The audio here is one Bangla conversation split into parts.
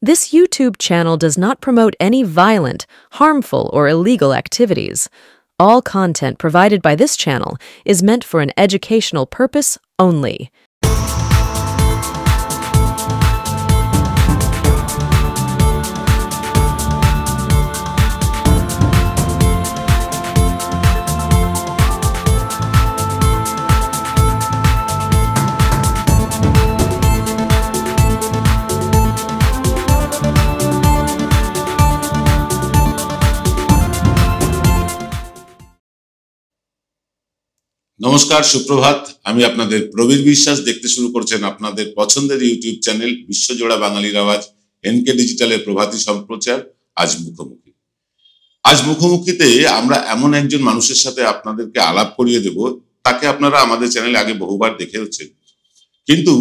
This YouTube channel does not promote any violent, harmful, or illegal activities. All content provided by this channel is meant for an educational purpose only. নমস্কার, সুপ্রভাত। আমি আপনাদের প্রবীর বিশ্বাস। দেখতে শুরু করছেন আপনাদের পছন্দের ইউটিউব চ্যানেল বিশ্বজোড়া বাঙালির আওয়াজ এনকে ডিজিটালের প্রভাতী সম্প্রচার আজ মুখোমুখি। আজ মুখোমুখিতে আমরা এমন একজন মানুষের সাথে আপনাদেরকে আলাপ করিয়ে দেব, তাকে আপনারা আমাদের চ্যানেলে আগে বহুবার দেখেওছেন। কিন্তু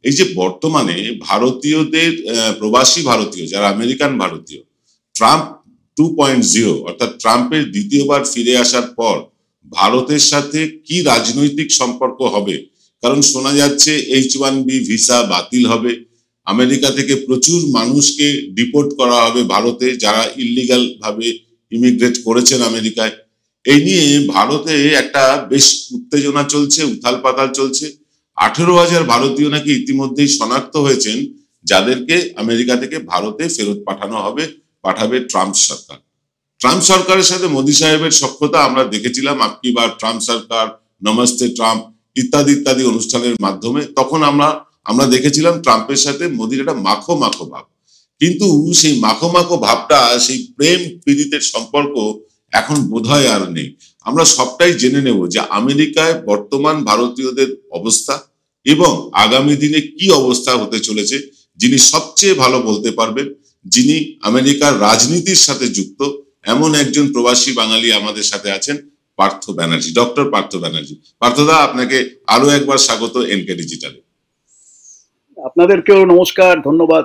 এই যে বর্তমানে ভারতীয়দের, প্রবাসী ভারতীয় যারা আমেরিকান ভারতীয়, ট্রাম্প 2.0 অর্থাৎ ট্রাম্পের দ্বিতীয়বার ফিরে আসার পর ভারতের সাথে কি রাজনৈতিক সম্পর্ক হবে, কারণ শোনা যাচ্ছে H1B ভিসা বাতিল হবে, আমেরিকা থেকে প্রচুর মানুষকে ডিপোর্ট করা হবে ভারতে যারা ইল্লিগাল ভাবে ইমিগ্রেট করেছেন আমেরিকায়। এই নিয়ে ভারতে একটা বেশ উত্তেজনা চলছে, উথাল পাতাল চলছে। 18,000 ভারতীয় নাকি ইতিমধ্যেই শনাক্ত হয়েছেন যাদেরকে আমেরিকা থেকে ভারতে ফেরত পাঠাবে ট্রাম্প সরকার। ট্রাম্প সরকারের সাথে মোদী সাহেবের সখ্যতা আমরা দেখেছিলাম আপকি বার ট্রাম্প সরকার, নমস্তে ট্রাম্প ইত্যাদি ইত্যাদি অনুষ্ঠানের মাধ্যমে। তখন আমরা দেখেছিলাম ট্রাম্পের সাথে মোদীর একটা মাখো মাখো ভাব, কিন্তু সেই মাখো মাখো ভাবটা, সেই প্রেম প্রীতির সম্পর্ক এখন বোধহয় আর নেই। আমরা সবটাই জেনে নেব যে আমেরিকায় বর্তমান ভারতীয়দের অবস্থা এবং আগামী দিনে কি অবস্থা হতে চলেছে। যিনি সবচেয়ে ভালো বলতে পারবেন, যিনি আমেরিকার রাজনীতির সাথে যুক্ত, এমন একজন প্রবাসী বাঙালি আমাদের সাথে আছেন, পার্থ ব্যানার্জি, ডক্টর পার্থ ব্যানার্জি। পার্থদা, আপনাকে আরো একবার স্বাগত এনকে ডিজিটালে। আপনাদেরকেও নমস্কার, ধন্যবাদ।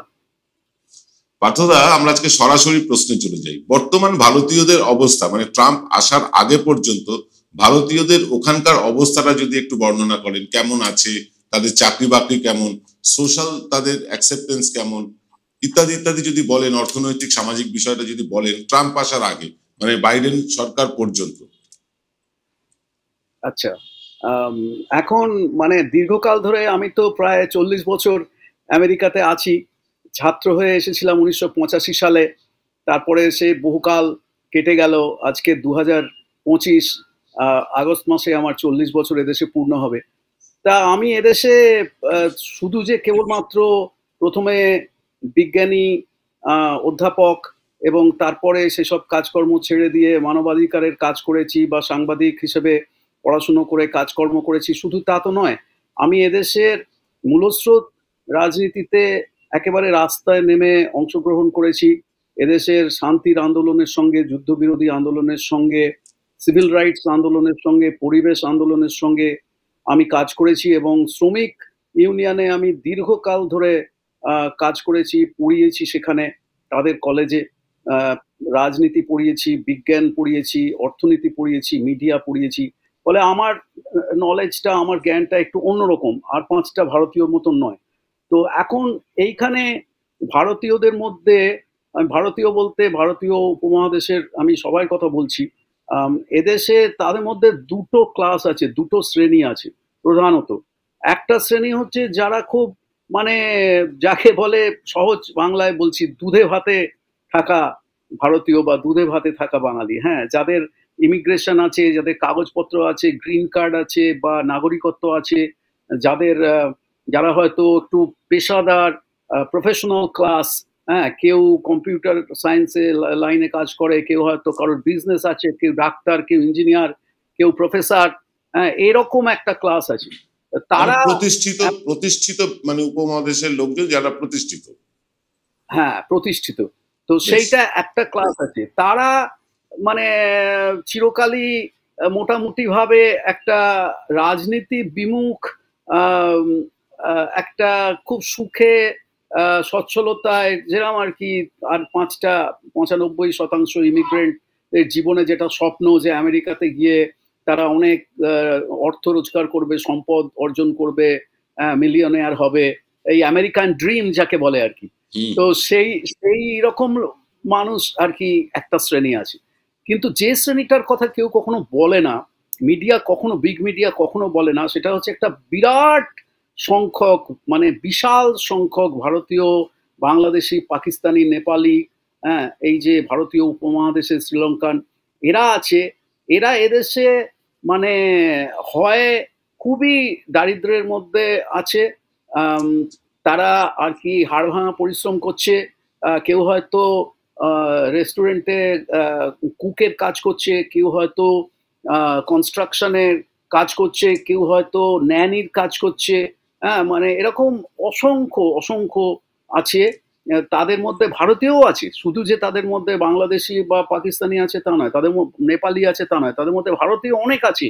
পার্থদা, আমরা আজকে সরাসরি প্রশ্নে চলে যাই। বর্তমান ভারতীয়দের অবস্থা, মানে ট্রাম্প আসার আগে পর্যন্ত ভারতীয়দের ওখানকার অবস্থাটা যদি একটু বর্ণনা করেন, কেমন আছে, তাদের চাকরি বাকরি কেমন, সোশ্যাল তাদের অ্যাকসেপ্টেন্স কেমন, ইত্যাদি ইত্যাদি যদি বলেন, অর্থনৈতিক সামাজিক বিষয়টা যদি বলেন ট্রাম্প আসার আগে, মানে বাইডেন সরকার পর্যন্ত। আচ্ছা, এখন মানে দীর্ঘকাল ধরে আমি তো প্রায় 40 বছর আমেরিকাতে আছি। ছাত্র হয়ে এসেছিলাম 1985 সালে, তারপরে সে বহুকাল কেটে গেল। আজকে 2025 আগস্ট মাসে আমার 40 বছর এদেশে পূর্ণ হবে। তা আমি এদেশে শুধু যে কেবলমাত্র প্রথমে বিজ্ঞানী, অধ্যাপক এবং তারপরে সেসব কাজকর্ম ছেড়ে দিয়ে মানবাধিকারের কাজ করেছি বা সাংবাদিক হিসেবে পড়াশুনো করে কাজকর্ম করেছি, শুধু তা তো নয়। আমি এদেশের মূলস্রোত রাজনীতিতে একেবারে রাস্তায় নেমে অংশগ্রহণ করেছি। এদেশের শান্তির আন্দোলনের সঙ্গে, যুদ্ধবিরোধী আন্দোলনের সঙ্গে, সিভিল রাইটস আন্দোলনের সঙ্গে, পরিবেশ আন্দোলনের সঙ্গে আমি কাজ করেছি এবং শ্রমিক ইউনিয়নে আমি দীর্ঘকাল ধরে কাজ করেছি, পড়িয়েছি সেখানে, তাদের কলেজে রাজনীতি পড়িয়েছি, বিজ্ঞান পড়িয়েছি, অর্থনীতি পড়িয়েছি, মিডিয়া পড়িয়েছি। ফলে আমার নলেজটা, আমার জ্ঞানটা একটু অন্যরকম, আর 5টা ভারতীয়র মতন নয়। তো এখন এইখানে ভারতীয়দের মধ্যে, আমি ভারতীয় বলতে ভারতীয় উপমহাদেশের আমি সবার কথা বলছি, এদেশে তাদের মধ্যে দুটো ক্লাস আছে, দুটো শ্রেণী আছে প্রধানত। একটা শ্রেণী হচ্ছে যারা খুব মানে যাকে বলে সহজ বাংলায় বলছি দুধে ভাতে থাকা ভারতীয় বা দুধে ভাতে থাকা বাঙালি, হ্যাঁ, যাদের ইমিগ্রেশন আছে, যাদের কাগজপত্র আছে, গ্রিন কার্ড আছে বা নাগরিকত্ব আছে, যারা হয়তো একটু পেশাদার প্রফেশনাল ক্লাস, হ্যাঁ, কেউ কম্পিউটার সায়েন্সে লাইনে কাজ করে, কেউ হয়তো কারোর বিজনেস আছে, কেউ ডাক্তার, কেউ ইঞ্জিনিয়ার, কেউ প্রফেসর, হ্যাঁ, এরকম একটা ক্লাস আছে। তারা প্রতিষ্ঠিত মানে উপমহাদেশের লোকজন যারা প্রতিষ্ঠিত, হ্যাঁ, প্রতিষ্ঠিত। তো সেইটা একটা ক্লাস আছে। তারা মানে চিরকালই মোটামুটি ভাবে একটা রাজনীতি বিমুখ, একটা খুব সুখে সচ্ছলতায়, যেরকম আর কি, আর 95% ইমিগ্রেন্ট জীবনে যেটা স্বপ্ন যে আমেরিকাতে গিয়ে তারা অনেক অর্থ রোজগার করবে, সম্পদ অর্জন করবে, মিলিয়নেয়ার হবে, এই আমেরিকান ড্রিম যাকে বলে আর কি। হুম, তো সেই সেই রকম মানুষ আর কি একটা শ্রেণী আছে। কিন্তু যে শ্রেণীটার কথা কেউ কখনো বলে না, মিডিয়া কখনো, বিগ মিডিয়া কখনো বলে না, সেটা হচ্ছে একটা বিরাট সংখ্যক, মানে বিশাল সংখ্যক ভারতীয়, বাংলাদেশি, পাকিস্তানি, নেপালি, হ্যাঁ, এই যে ভারতীয় উপমহাদেশে শ্রীলঙ্কান, এরা আছে। এরা এদেশে মানে হয় খুবই দারিদ্র্যের মধ্যে আছে, আম, তারা আর কি হাড় ভাঙা পরিশ্রম করছে। কেউ হয়তো রেস্টুরেন্টে কুকের কাজ করছে, কেউ হয়তো কনস্ট্রাকশনের কাজ করছে, কেউ হয়তো ন্যানির কাজ করছে। হ্যাঁ, মানে এরকম অসংখ্য অসংখ্য আছে। তাদের মধ্যে ভারতীয়ও আছে, শুধু যে তাদের মধ্যে বাংলাদেশি বা পাকিস্তানি আছে তা নয়, তাদের নেপালি আছে তা নয়, তাদের মধ্যে ভারতীয় অনেক আছে।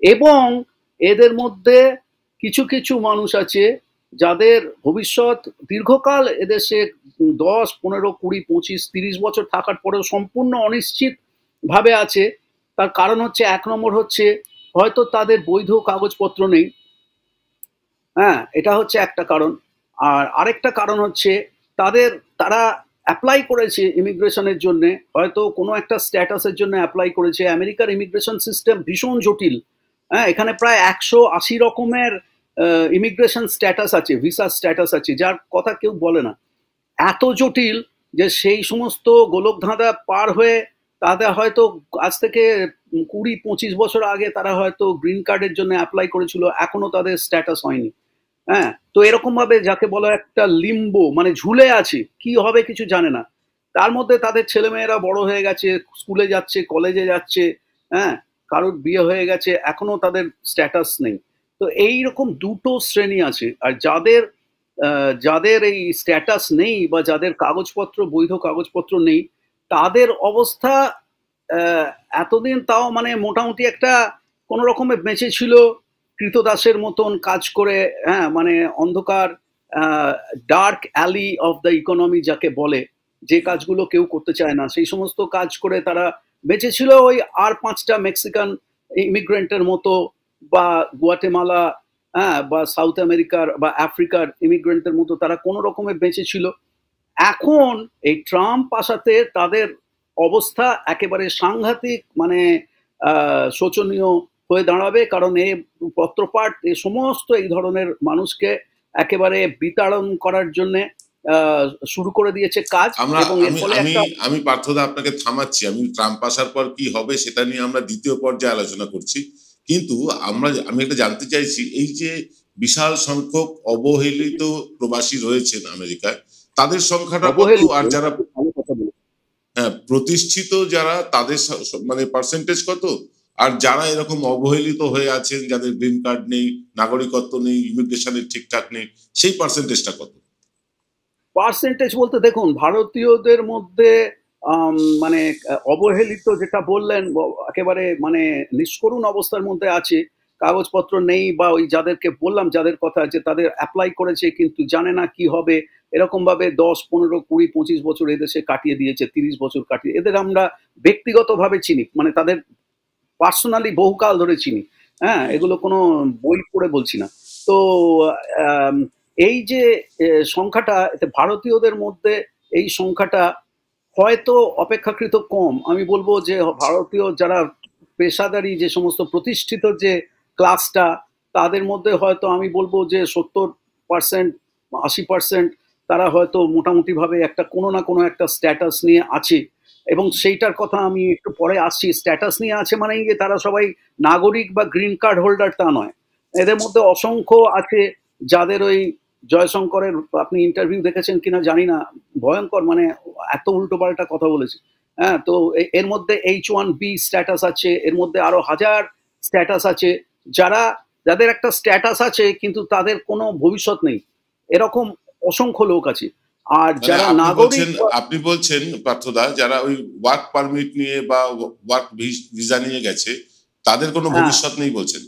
এবং এদের মধ্যে কিছু কিছু মানুষ আছে যাদের ভবিষ্যৎ দীর্ঘকাল এদেশে 10, 15, 20, 25, 30 বছর থাকার পরেও সম্পূর্ণ অনিশ্চিত ভাবে আছে। তার কারণ হচ্ছে, এক নম্বর হচ্ছে হয়তো তাদের বৈধ কাগজপত্র নেই। হ্যাঁ, এটা হচ্ছে একটা কারণ। আর আরেকটা কারণ হচ্ছে তারা অ্যাপ্লাই করেছে ইমিগ্রেশনের জন্য, হয়তো কোনো একটা স্ট্যাটাসের জন্য অ্যাপ্লাই করেছে। আমেরিকার ইমিগ্রেশন সিস্টেম ভীষণ জটিল। হ্যাঁ, এখানে প্রায় 180 রকমের ইমিগ্রেশন স্ট্যাটাস আছে, ভিসা স্ট্যাটাস আছে, যার কথা কেউ বলে না। এত জটিল যে সেই সমস্ত গোলকধাঁধা পার হয়ে তাদের হয়তো আজ থেকে 20-25 বছর আগে তারা হয়তো গ্রিন কার্ডের জন্য অ্যাপ্লাই করেছিল, এখনো তাদের স্ট্যাটাস হয়নি। হ্যাঁ, তো এরকম ভাবে যাকে বলা একটা লিম্বো, মানে ঝুলে আছে, কি হবে কিছু জানে না। তার মধ্যে তাদের ছেলেমেয়েরা বড় হয়ে গেছে, স্কুলে যাচ্ছে, কলেজে যাচ্ছে। হ্যাঁ, কারোর বিয়ে হয়ে গেছে, এখনো তাদের স্ট্যাটাস নেই। তো এইরকম দুটো শ্রেণী আছে। আর যাদের যাদের এই স্ট্যাটাস নেই বা যাদের কাগজপত্র, বৈধ কাগজপত্র নেই, তাদের অবস্থা আহ, এতদিন তাও মানে মোটামুটি একটা কোনো রকমে বেঁচে ছিল, কৃতদাসের মতন কাজ করে। হ্যাঁ, মানে অন্ধকার, dark alley of the economy যাকে বলে, যে কাজগুলো কেউ করতে চায় না, সেই সমস্ত কাজ করে তারা বেঁচে ছিল। ওই আর 5টা মেক্সিকান ইমিগ্রেন্টের মতো, বা গুয়াটেমালা, হ্যাঁ, বা সাউথ আমেরিকার বা আফ্রিকার ইমিগ্রেন্টের মতো তারা কোনো রকমে বেঁচে ছিল। এখন এই ট্রাম্প আসাতে তাদের অবস্থা একেবারে সাংঘাতিক, মানে শোচনীয় হয়ে দাঁড়াবে। কারণ এ পত্রপাঠ, এ সমস্ত এই ধরনের মানুষকে একেবারে বিতাড়ন করার জন্য শুরু করে দিয়েছে কাজ। আমরা এবং এর আমি ফলে আমি একটা আমি পার্থদা আপনাকে থামাচ্ছি। আমি ট্রাম্প আসার পর কি হবে সেটা নিয়ে আমরা দ্বিতীয় পর্যায়ে আলোচনা করছি। কিন্তু আমি একটা জানতে চাইছি, এই যে বিশাল সংখ্যক অবহেলিত প্রবাসী রয়েছেন আমেরিকায়, তাদের সংখ্যাটা কত? অবহেলিত, আর যারা খুব ভালো কথা বলে। প্রতিষ্ঠিত যারা, তাদের মানে পার্সেন্টেজ কত? আর যারা এরকম অবহেলিত হয়ে আছেন, যাদের গ্রিন কার্ড নেই, নাগরিকত্ব নেই, ইমিগ্রেশনের ঠিকঠাক নেই, সেই পার্সেন্টেজটা কত? পার্সেন্টেজ বলতে দেখুন, ভারতীয়দের মধ্যে মানে অবহেলিত যেটা বললেন, একেবারে মানে নিষ্করুণ অবস্থার মধ্যে আছে, কাগজপত্র নেই, বা ওই যাদেরকে বললাম, যাদের কথা, যে তাদের অ্যাপ্লাই করেছে কিন্তু জানে না কি হবে, এরকম ভাবে 10, 15, 20, 25 বছর এদেশে কাটিয়ে দিয়েছে, 30 বছর কাটিয়ে, এদের আমরা ব্যক্তিগতভাবে চিনি, মানে তাদের পার্সোনালি বহুকাল ধরে চিনি। হ্যাঁ, এগুলো কোনো বই পড়ে বলছি না। তো আম, এই যে সংখ্যাটা, এতে ভারতীয়দের মধ্যে এই সংখ্যাটা হয়তো অপেক্ষাকৃত কম। আমি বলবো যে ভারতীয় যারা পেশাদারি, যে সমস্ত প্রতিষ্ঠিত যে ক্লাসটা, তাদের মধ্যে হয়তো আমি বলবো যে 70%, 80% তারা হয়তো মোটামুটি ভাবে একটা কোনো না কোনো একটা স্ট্যাটাস নিয়ে আছে। এবং সেইটার কথা আমি একটু পরে আসছি। স্ট্যাটাস নিয়ে আছে মানে যে তারা সবাই নাগরিক বা গ্রিন কার্ড হোল্ডার তা নয়। এদের মধ্যে অসংখ্য আছে যাদের ওই জয়শঙ্করের, আপনি ইন্টারভিউ দেখেছেন কিনা জানি না, ভয়ঙ্কর, মানে এত উল্টো পাল্টা কথা বলেছে। হ্যাঁ, তো এর মধ্যে H1B স্ট্যাটাস আছে, এর মধ্যে আরো হাজার স্ট্যাটাস আছে, যাদের একটা স্ট্যাটাস আছে কিন্তু তাদের কোনো ভবিষ্যৎ নেই, এরকম অসংখ্য লোক আছে। আর মানে যারা নাগরিক, আপনি বলছেন পার্থদা, যারা ওই ওয়ার্ক পারমিট নিয়ে বা ওয়ার্ক ভিসা নিয়ে গেছে, তাদের কোনো হ্যাঁ, ভবিষ্যৎ নেই বলছেন?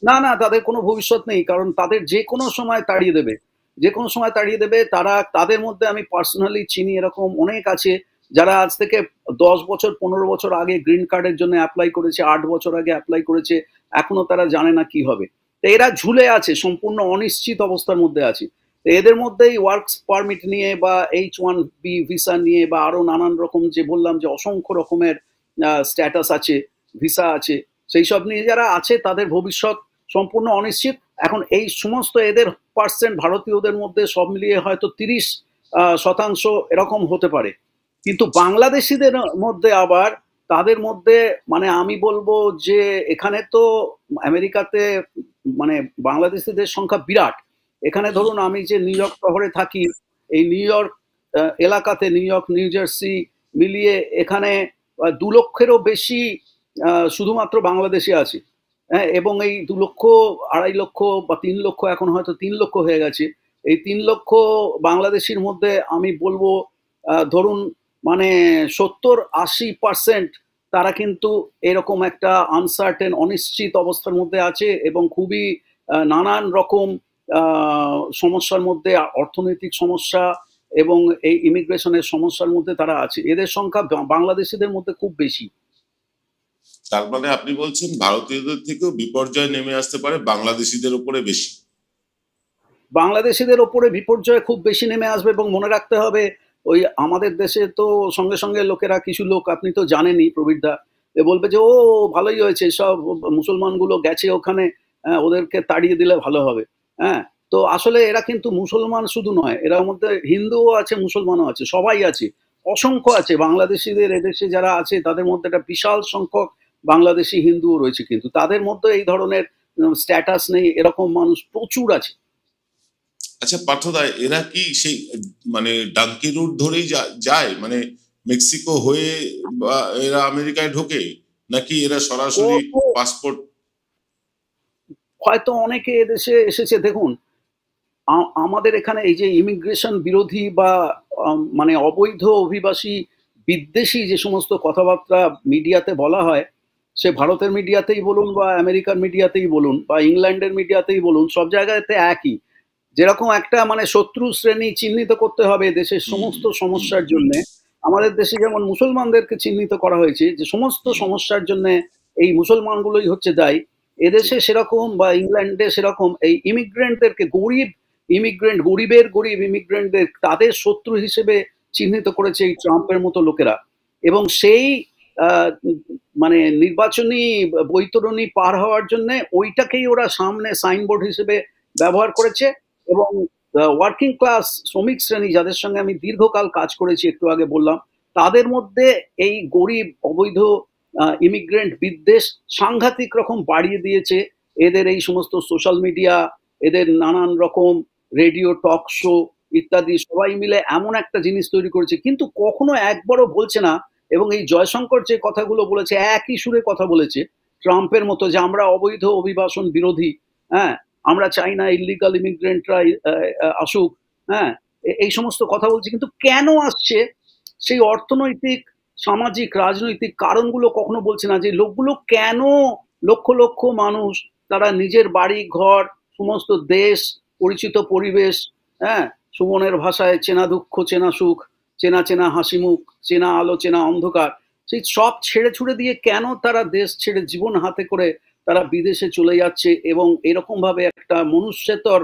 না না, তাদের কোনো ভবিষ্যৎ নেই, কারণ তাদের যে কোনো সময় তাড়িয়ে দেবে, যে কোনো সময় তাড়িয়ে দেবে। তাদের মধ্যে আমি পার্সোনালি চিনি এরকম অনেক আছে, যারা আজ থেকে 10 বছর, 15 বছর আগে গ্রিন কার্ডের জন্য অ্যাপ্লাই করেছে, 8 বছর আগে অ্যাপ্লাই করেছে, এখনো তারা জানে না কি হবে। তো এরা ঝুলে আছে, সম্পূর্ণ অনিশ্চিত অবস্থার মধ্যে আছে। এদের মধ্যেই ওয়ার্কস পারমিট নিয়ে বা H1B ভিসা নিয়ে বা আরো নানান রকম, যে বললাম যে অসংখ্য রকমের স্ট্যাটাস আছে, ভিসা আছে, সেই সব নিয়ে যারা আছে তাদের ভবিষ্যৎ সম্পূর্ণ অনিশ্চিত। এখন এই সমস্ত এদের পার্সেন্ট ভারতীয়দের মধ্যে সব মিলিয়ে হয়তো 30% এরকম হতে পারে, কিন্তু বাংলাদেশিদের মধ্যে আবার তাদের মধ্যে মানে আমি বলবো যে এখানে তো আমেরিকাতে মানে বাংলাদেশিদের সংখ্যা বিরাট। এখানে ধরুন আমি যে নিউ ইয়র্ক শহরে থাকি, এই নিউ ইয়র্ক এলাকাতে, নিউ ইয়র্ক নিউ জার্সি মিলিয়ে এখানে 2 লক্ষেরও বেশি শুধুমাত্র বাংলাদেশি আছে। হ্যাঁ, এবং এই 2 লক্ষ, 2.5 লক্ষ বা 3 লক্ষ, এখন হয়তো 3 লক্ষ হয়ে গেছে। এই 3 লক্ষ বাংলাদেশির মধ্যে আমি বলবো ধরুন মানে 70-80% তারা কিন্তু এরকম একটা আনসার্টেন, অনিশ্চিত অবস্থার মধ্যে আছে এবং খুবই নানান রকম সমস্যার মধ্যে, অর্থনৈতিক সমস্যা এবং এই ইমিগ্রেশনের সমস্যার মধ্যে তারা আছে। এদের সংখ্যা বাংলাদেশিদের মধ্যে খুব বেশি। তার মানে আপনি বলছেন ভারতীয়দের থেকেও বিপর্যয় নেমে আসতে পারে বাংলাদেশিদের উপরে বেশি? বাংলাদেশিদের ওপরে বিপর্যয় খুব বেশি নেমে আসবে। এবং মনে রাখতে হবে, ওই আমাদের দেশে তো সঙ্গে সঙ্গে লোকেরা, কিছু লোক আপনি তো জানেনই প্রবীরদা, বলবে যে ও ভালোই হয়েছে, সব মুসলমানগুলো গেছে ওখানে, ওদেরকে তাড়িয়ে দিলে ভালো হবে। হ্যাঁ, তো আসলে এরা কিন্তু মুসলমান শুধু নয়, এর মধ্যে হিন্দুও আছে, মুসলমানও আছে, সবাই আছে, অসংখ্য আছে। বাংলাদেশিদের এদেশে যারা আছে তাদের মধ্যে একটা বিশাল সংখ্যক বাংলাদেশি হিন্দুও রয়েছে, কিন্তু তাদের মধ্যে এই ধরনের স্ট্যাটাস নেই এরকম মানুষ প্রচুর আছে। আচ্ছা পার্থদা, এরা কি সেই মানে ডাঙ্কি রুট ধরেই যায়, মানে মেক্সিকো হয়ে বা এরা আমেরিকায় ঢোকে, নাকি এরা সরাসরি পাসপোর্ট? হয়তো অনেকে এদেশে এসেছে, দেখুন আমাদের এখানে এই যে ইমিগ্রেশন বিরোধী বা মানে অবৈধ অভিবাসী বিদ্বেষী যে সমস্ত কথাবার্তা মিডিয়াতে বলা হয়, সে ভারতের মিডিয়াতেই বলুন বা আমেরিকার মিডিয়াতেই বলুন বা ইংল্যান্ডের মিডিয়াতেই বলুন, সব জায়গাতে একই। যেরকম একটা মানে শত্রু শ্রেণী চিহ্নিত করতে হবে দেশের সমস্ত সমস্যার জন্য, আমাদের দেশে যেমন মুসলমানদেরকে চিহ্নিত করা হয়েছে যে সমস্ত সমস্যার জন্য এই মুসলমানগুলোই হচ্ছে দায়ী, এদেশে সেরকম বা ইংল্যান্ডে সেরকম এই ইমিগ্রেন্টদেরকে, গরিবের গরিব ইমিগ্রেন্টদের তাদের শত্রু হিসেবে চিহ্নিত করেছে এই ট্রাম্পের মতো লোকেরা। এবং সেই মানে নির্বাচনী বৈতরণী পার হওয়ার জন্য ওইটাকেই ওরা সামনে সাইনবোর্ড হিসেবে ব্যবহার করেছে। এবং ওয়ার্কিং ক্লাস শ্রমিক শ্রেণী, যাদের সঙ্গে আমি দীর্ঘকাল কাজ করেছি, একটু আগে বললাম, তাদের মধ্যে এই গরিব অবৈধ ইমিগ্রেন্ট বিদ্বেষ সাংঘাতিক রকম বাড়িয়ে দিয়েছে এদের এই সমস্ত সোশ্যাল মিডিয়া, এদের নানান রকম রেডিও টক শো ইত্যাদি, সবাই মিলে এমন একটা জিনিস তৈরি করেছে, কিন্তু কখনো একবারও বলছে না। এবং এই জয়শঙ্কর যে কথাগুলো বলেছে, একই সুরে কথা বলেছে ট্রাম্পের মতো, যে আমরা অবৈধ অভিবাসন বিরোধী, হ্যাঁ, আমরা চাই না ইলিগাল ইমিগ্রেন্টরা আসুক, হ্যাঁ, এই সমস্ত কথা বলছে। কিন্তু কেন আসছে সেই অর্থনৈতিক, সামাজিক, রাজনৈতিক কারণগুলো কখনো বলছে না, যে লোকগুলো কেন, লক্ষ লক্ষ মানুষ তারা নিজের বাড়ি ঘর, সমস্ত দেশ, পরিচিত পরিবেশ, হ্যাঁ, সুমনের ভাষায় চেনা দুঃখ চেনা সুখ, চেনা চেনা হাসি মুখ, চেনা আলো চেনা অন্ধকার, সেই সব ছেড়ে ছুড়ে দিয়ে কেন তারা দেশ ছেড়ে জীবন হাতে করে তারা বিদেশে চলে যাচ্ছে এবং এরকম ভাবে একটা মনুষ্যেতর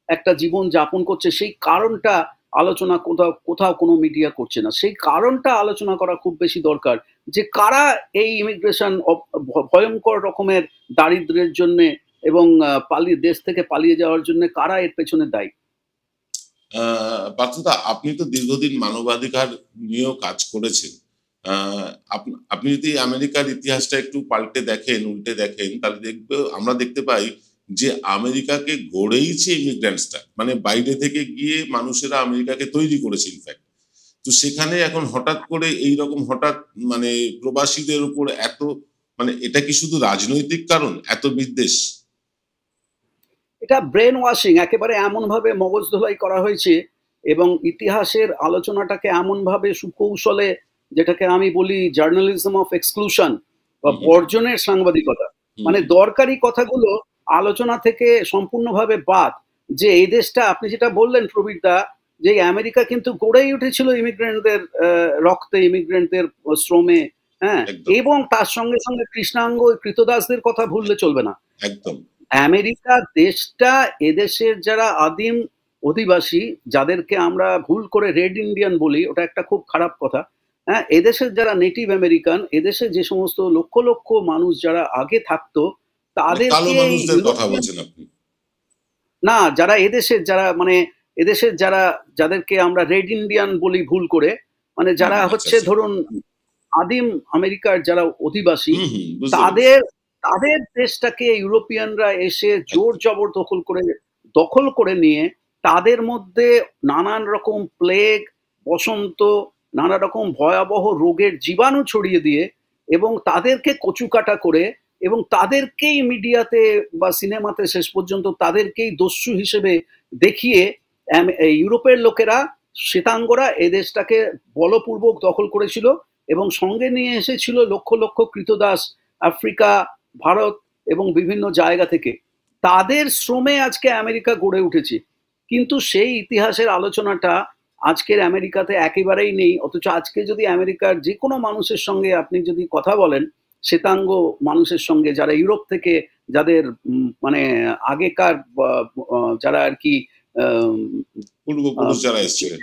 একটা জীবন যাপন করছে, সেই কারণটা আলোচনা কোথাও কোথাও কোনো মিডিয়া করছে না। সেই কারণটা আলোচনা করা খুব বেশি দরকার, যে কারা এই ইমিগ্রেশন ভয়ঙ্কর রকমের দারিদ্র্যের জন্য এবং দেশ থেকে পালিয়ে যাওয়ার জন্য কারা এর পেছনে দায়ী। পার্থদা, আপনি তো দীর্ঘদিন মানবাধিকার নিয়েও কাজ করেছেন। আপনি যদি আমেরিকার ইতিহাসটা একটু উল্টে দেখেন, তাহলে আমরা দেখতে পাই যে আমেরিকাকে গড়েইছে ইমিগ্রেন্টসটা, মানে বাইরে থেকে গিয়ে মানুষেরা আমেরিকাকে তৈরি করেছে ইনফ্যাক্ট। তো সেখানে এখন হঠাৎ করে এইরকম মানে প্রবাসীদের উপর এত, মানে এটা কি শুধু রাজনৈতিক কারণ, এত বিদ্বেষ? এটা ব্রেন ওয়াশিং, একেবারে এমন ভাবে মগজ ধোলাই করা হয়েছে এবং ইতিহাসের আলোচনাটাকে এমন ভাবে সুকৌশলে, যেটাকে আমি বলি জার্নালিজম অফ এক্সক্লুশন বা বর্জনের সাংবাদিকতা, মানে দরকারি কথাগুলো আলোচনা থেকে সম্পূর্ণভাবে বাদ। যে এই দেশটা, আপনি যেটা বললেন প্রবীরদা, যে আমেরিকা কিন্তু গড়েই উঠেছিল ইমিগ্রেন্টদের রক্তে, ইমিগ্রেন্টদের শ্রমে, হ্যাঁ, এবং তার সঙ্গে সঙ্গে কৃষ্ণাঙ্গ কৃতদাসদের কথা ভুললে চলবে না। একদম। আমেরিকা দেশটা এদেশের যারা আদিম অধিবাসী, যাদেরকে আমরা ভুল করে রেড ইন্ডিয়ান বলি, ওটা একটা খুব খারাপ কথা। হ্যাঁ, এদেশের যারা নেটিভ আমেরিকান, এদেশে যে সমস্ত লক্ষ লক্ষ মানুষ যারা আগে থাকতো, মানে কালো তাদেরকে মানুষদের কথা ইউরোপিয়ান, বলছেন আপনি? না, যারা এদেশের যারা মানে এদেশের যারা, যাদেরকে আমরা রেড ইন্ডিয়ান বলি ভুল করে, মানে যারা আচ্ছা হচ্ছে আচ্ছা। ধরুন আদিম আমেরিকার যারা অধিবাসী, বুঝতে পেরেছি। তাদের তাদের দেশটাকে ইউরোপিয়ানরা এসে জোর জবরদখল করে দখল করে নিয়ে তাদের মধ্যে নানান রকম প্লেগ, বসন্ত, নানা রকম ভয়াবহ রোগের জীবাণু ছড়িয়ে দিয়ে এবং তাদেরকে কচুকাটা করে এবং তাদেরকেই মিডিয়াতে বা সিনেমাতে শেষ পর্যন্ত তাদেরকেই দস্যু হিসেবে দেখিয়ে এই ইউরোপের লোকেরা, শ্বেতাঙ্গরা এই দেশটাকে বলপূর্বক দখল করেছিল এবং সঙ্গে নিয়ে এসেছিল লক্ষ লক্ষ কৃতদাস আফ্রিকা, ভারত এবং বিভিন্ন জায়গা থেকে। তাদের শ্রমে আজকে আমেরিকা গড়ে উঠেছে, কিন্তু সেই ইতিহাসের আলোচনাটা আজকের আমেরিকাতে একেবারেই নেই। অথচ আজকে যদি আমেরিকার যে কোনো মানুষের সঙ্গে আপনি যদি কথা বলেন, শ্বেতাঙ্গ মানুষের সঙ্গে যারা ইউরোপ থেকে, যাদের মানে আগেকার যারা আর কি পূর্বপুরুষ যারা এসেছিলেন,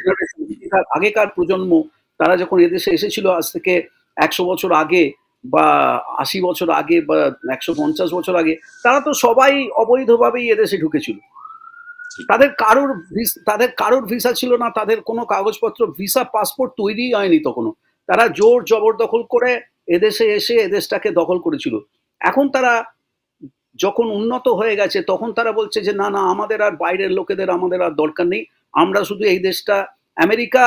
আগেকার প্রজন্ম, তারা যখন এদেশে এসেছিল আজ থেকে 100 বছর আগে বা 80 বছর আগে বা 150 বছর আগে, তারা তো সবাই অবৈধভাবেই এদেশে ঢুকেছিল। তাদের কারোর ভিসা ছিল না, তাদের কোনো কাগজপত্র, ভিসা পাসপোর্ট তৈরি হয়নি তখনও। তারা জোর জবরদখল করে এদেশে এসে এদেশটাকে দখল করেছিল। এখন তারা যখন উন্নত হয়ে গেছে তখন তারা বলছে যে না না, আমাদের আর বাইরের লোকেদের আমাদের আর দরকার নেই, আমরা শুধু এই দেশটা, America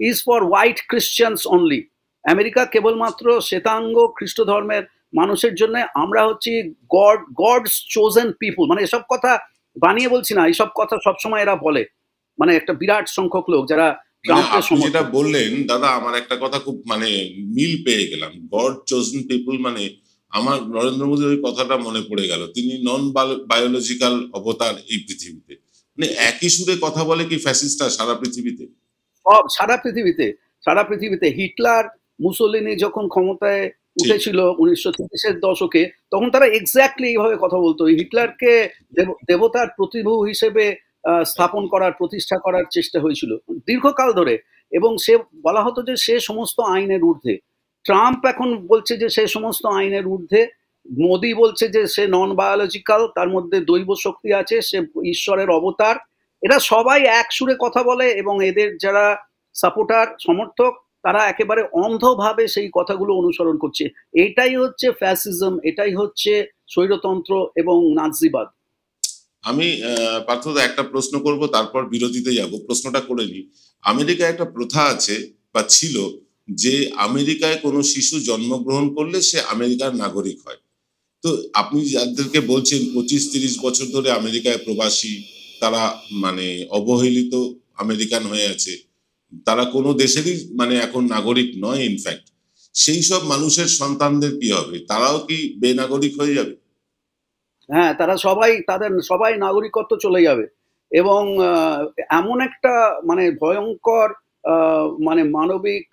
is for white Christians only, America কেবলমাত্র শ্বেতাঙ্গ খ্রিস্ট ধর্মের মানুষের জন্য, আমরা হচ্ছি গডস চোজেন পিপুল। মানে এসব কথা বানিয়ে বলছি না, এইসব কথা সবসময় এরা বলে, মানে একটা বিরাট সংখ্যক লোক যারা ট্রাম্পের আপনি যেটা সমর্থক। বললেন দাদা, আমার একটা কথা খুব মানে মিল পেয়ে গেলাম। গড চোজেন পিপল মানে আমার নরেন্দ্র মোদীর ওই কথাটা মনে পড়ে গেল, তিনি নন বায়োলজিক্যাল অবতার এই পৃথিবীতে। মানে একই সুরে কথা বলে কি ফ্যাসিস্টরা সারা পৃথিবীতে? সব সারা পৃথিবীতে হিটলার, মুসোলিনি যখন ক্ষমতায় উঠেছিল 1930-এর দশকে, তখন তারা এক্স্যাক্টলি এইভাবে কথা বলতো। হিটলারকে দেবতার প্রতিভূ হিসেবে স্থাপন করার, প্রতিষ্ঠা করার চেষ্টা হয়েছিল দীর্ঘকাল ধরে, এবং সে বলা হতো যে সে সমস্ত আইনের ঊর্ধ্বে। ট্রাম্প এখন বলছে যে সে সমস্ত আইনের ঊর্ধ্বে, মোদি বলছে যে সে নন বায়োলজিক্যাল, তার মধ্যে দৈব শক্তি আছে, সে ঈশ্বরের অবতার। এরা সবাই এক সুরে কথা বলে এবং এদের যারা সাপোর্টার, সমর্থক, তারা একেবারে অন্ধভাবে সেই কথাগুলো অনুসরণ করছে। এটাই হচ্ছে ফ্যাসিজম, এটাই হচ্ছে স্বৈরতন্ত্র এবং নাৎসিবাদ। আমি পার্থদা একটা প্রশ্ন করব, তারপর বিরতিতে যাব। প্রশ্নটা করে নিই। আমেরিকায় একটা প্রথা আছে বা ছিল যে আমেরিকায় কোনো শিশু জন্মগ্রহণ করলে সে আমেরিকার নাগরিক হয়। তো আপনি যাদেরকে বলছেন 25-30 বছর ধরে আমেরিকায় প্রবাসী, তারা মানে অবহেলিত আমেরিকান হয়ে আছে, তারা কোনো দেশেরই মানে এখন নাগরিক নয় ইনফ্যাক্ট, সেই সব মানুষের সন্তানদের কি হবে? তারাও কি বেনাগরিক হয়ে যাবে? হ্যাঁ, তারা সবাই, তাদের সবাই নাগরিকত্ব চলে যাবে এবং এমন একটা মানে ভয়ঙ্কর মানে মানবিক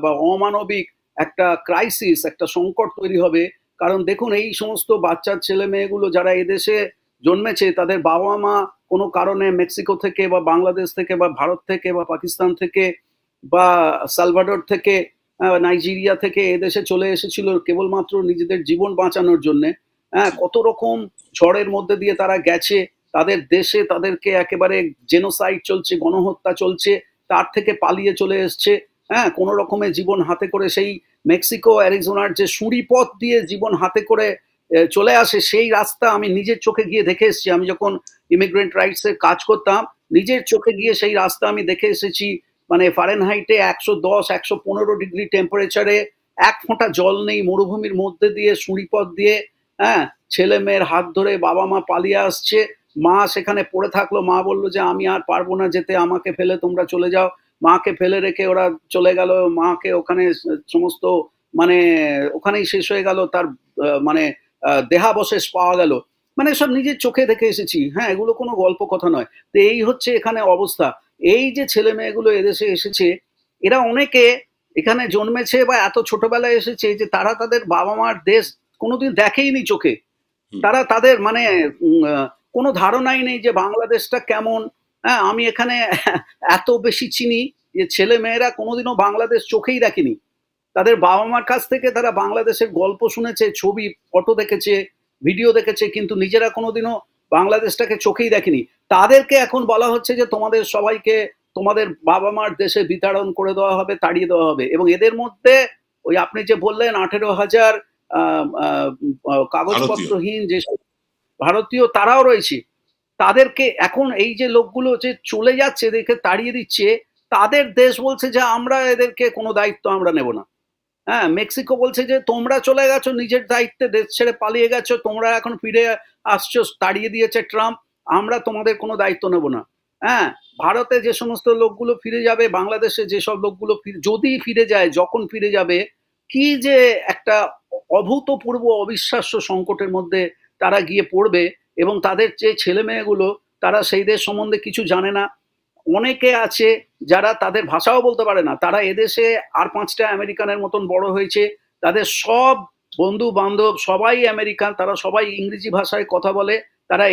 বা অমানবিক একটা ক্রাইসিস, একটা সংকট তৈরি হবে। কারণ দেখুন, এই সমস্ত বাচ্চার ছেলে মেয়েগুলো যারা এদেশে জন্মেছে, তাদের বাবা মা কোনো কারণে মেক্সিকো থেকে বা বাংলাদেশ থেকে বা ভারত থেকে বা পাকিস্তান থেকে বা সালভাডোর থেকে, নাইজেরিয়া থেকে এদেশে চলে এসেছিল কেবলমাত্র নিজেদের জীবন বাঁচানোর জন্যে। হ্যাঁ, কত রকম ঝড়ের মধ্যে দিয়ে তারা গেছে, তাদের দেশে তাদেরকে একেবারে জেনোসাইড চলছে, গণহত্যা চলছে, তার থেকে পালিয়ে চলে এসছে। হ্যাঁ, কোনো রকমের জীবন হাতে করে সেই মেক্সিকো অ্যারিজোনার যে সুড়ি পথ দিয়ে জীবন হাতে করে চলে আসে, সেই রাস্তা আমি নিজের চোখে গিয়ে দেখে এসেছি। আমি যখন ইমিগ্রেন্ট রাইটসে কাজ করতাম, নিজের চোখে গিয়ে সেই রাস্তা আমি দেখে এসেছি। মানে ফারেনহাইটে 110-115 ডিগ্রি টেম্পারেচারে, এক ফোঁটা জল নেই, মরুভূমির মধ্যে দিয়ে সুড়িপথ দিয়ে, হ্যাঁ, ছেলে মেয়ের হাত ধরে বাবা মা পালিয়ে আসছে। মা সেখানে পড়ে থাকলো, মা বললো যে আমি আর পারবো না যেতে, আমাকে ফেলে তোমরা চলে যাও। মাকে ফেলে রেখে ওরা চলে গেল, মাকে ওখানে সমস্ত মানে ওখানেই শেষ হয়ে গেল, তার মানে দেহাবশেষ পাওয়া গেল। মানে সব নিজের চোখে দেখে এসেছি। হ্যাঁ, এগুলো কোনো গল্প কথা নয়। তো এই হচ্ছে এখানে অবস্থা। এই যে ছেলে মেয়েগুলো এদেশে এসেছে, এরা অনেকে এখানে জন্মেছে বা এত ছোটবেলায় এসেছে যে তারা তাদের বাবা মার দেশ কোনোদিন দেখেইনি চোখে। তারা তাদের মানে কোনো ধারণাই নেই যে বাংলাদেশটা কেমন, হ্যাঁ, আমি এখানে এত বেশি চিনি যে ছেলে মেয়েরা কোনোদিনও বাংলাদেশ চোখেই দেখেনি। তাদের বাবা মার কাছ থেকে তারা বাংলাদেশের গল্প শুনেছে, ছবি, ফটো দেখেছে, ভিডিও দেখেছে, কিন্তু নিজেরা কোনোদিনও বাংলাদেশটাকে চোখেই দেখেনি। তাদেরকে এখন বলা হচ্ছে যে তোমাদের সবাইকে তোমাদের বাবা মার দেশে বিতাড়ন করে দেওয়া হবে, তাড়িয়ে দেওয়া হবে। এবং এদের মধ্যে ওই আপনি যে বললেন 18,000 ভারতীয়। কাগজপত্রহীন যেসব ভারতীয় তারাও রয়েছে। তাদেরকে এখন এই যে লোকগুলো যে চলে যাচ্ছে, এদেরকে তাড়িয়ে দিচ্ছে, তাদের দেশ বলছে যে আমরা এদেরকে কোনো দায়িত্ব আমরা নেব না। হ্যাঁ, মেক্সিকো বলছে যে তোমরা চলে গেছো নিজের দায়িত্বে, দেশ ছেড়ে পালিয়ে গেছো, তোমরা এখন ফিরে আসছো, তাড়িয়ে দিয়েছে ট্রাম্প, আমরা তোমাদের কোনো দায়িত্ব নেব না। হ্যাঁ, ভারতে যে সমস্ত লোকগুলো ফিরে যাবে, বাংলাদেশে যেসব লোকগুলো যদি ফিরে যায়, যখন ফিরে যাবে, কি যে একটা অভূতপূর্ব অবিশ্বাস্য সংকটের মধ্যে তারা গিয়ে পড়বে। এবং তাদের যে ছেলে মেয়েগুলো, তারা সেই দেশ সম্বন্ধে কিছু জানে না। অনেকে আছে যারা তাদের ভাষাও বলতে পারে না, তারা এদেশে আর 5টা আমেরিকানের মতন বড় হয়েছে, তাদের সব বন্ধু বান্ধব সবাই আমেরিকান, তারা সবাই ইংরেজি ভাষায় কথা বলে, তারা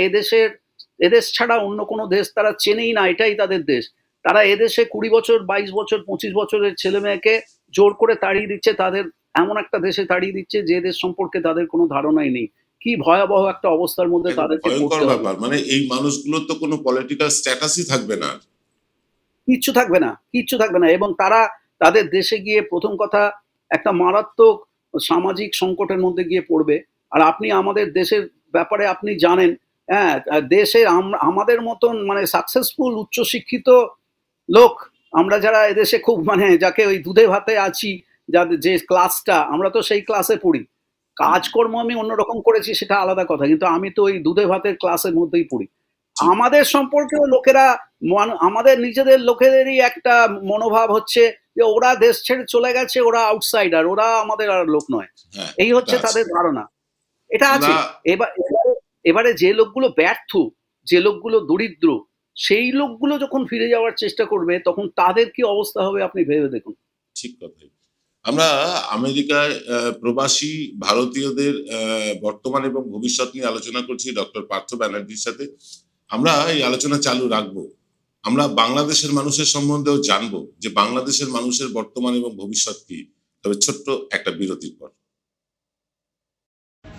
এদেশ ছাড়া অন্য কোনো দেশ তারা চেনেই না, এটাই তাদের দেশ। তারা এদেশে 20 বছর, 22 বছর, 25 বছরের ছেলে মেয়েকে জোর করে তাড়িয়ে দিচ্ছে, তাদের এমন একটা দেশে তাড়িয়ে দিচ্ছে যে দেশ সম্পর্কে তাদের কোনো ধারণাই নেই। কি ভয়াবহ একটা অবস্থার মধ্যে একটা তাদেরকে ভয়ঙ্কর পড়তে হবে। ব্যাপার, মানে এই মানুষগুলোর তো কোনো পলিটিক্যাল স্ট্যাটাসই থাকবে না। কিচ্ছু থাকবে না, কিচ্ছু থাকবে না। এবং তারা তাদের দেশে গিয়ে প্রথম কথা একটা মারাত্মক সামাজিক সংকটের মধ্যে গিয়ে পড়বে। আর আপনি আমাদের দেশের ব্যাপারে আপনি জানেন, হ্যাঁ, দেশে আমাদের মতন মানে সাকসেসফুল উচ্চশিক্ষিত লোক, আমরা যারা এদেশে খুব মানে যাকে ওই দুধে ভাতে আছি, যাদের যে ক্লাসটা, আমরা তো সেই ক্লাসে পড়ি। কাজকর্ম আমি অন্যরকম করেছি সেটা আলাদা কথা, কিন্তু আমি তো ওই দুধে ভাতের ক্লাসের মধ্যেই পড়ি। আমাদের সম্পর্কেও লোকেরা আমাদের নিজেদের লোকেদেরই একটা মনোভাব হচ্ছে যে ওরা দেশ ছেড়ে চলে গেছে, ওরা আউটসাইডার, ওরা আমাদের আর লোক নয়। হ্যাঁ, এই হচ্ছে এটা আছে। তাদের ধারণা, এটা আমরা আছে। এবারে যে লোকগুলো ব্যর্থ, যে লোকগুলো দরিদ্র, সেই লোকগুলো যখন ফিরে যাওয়ার চেষ্টা করবে, তখন তাদের কি অবস্থা হবে আপনি ভেবে দেখুন। ঠিক কথাই। আমরা আমেরিকায় প্রবাসী ভারতীয়দের বর্তমান এবং ভবিষ্যৎ নিয়ে আলোচনা করছি ডক্টর পার্থ ব্যানার্জির সাথে। আমরা এই আলোচনা চালু রাখবো। আমরা বাংলাদেশের মানুষের সম্বন্ধেও জানবো যে বাংলাদেশের মানুষের বর্তমান এবং ভবিষ্যৎ কি, তবে ছোট্ট একটা বিরতির পর।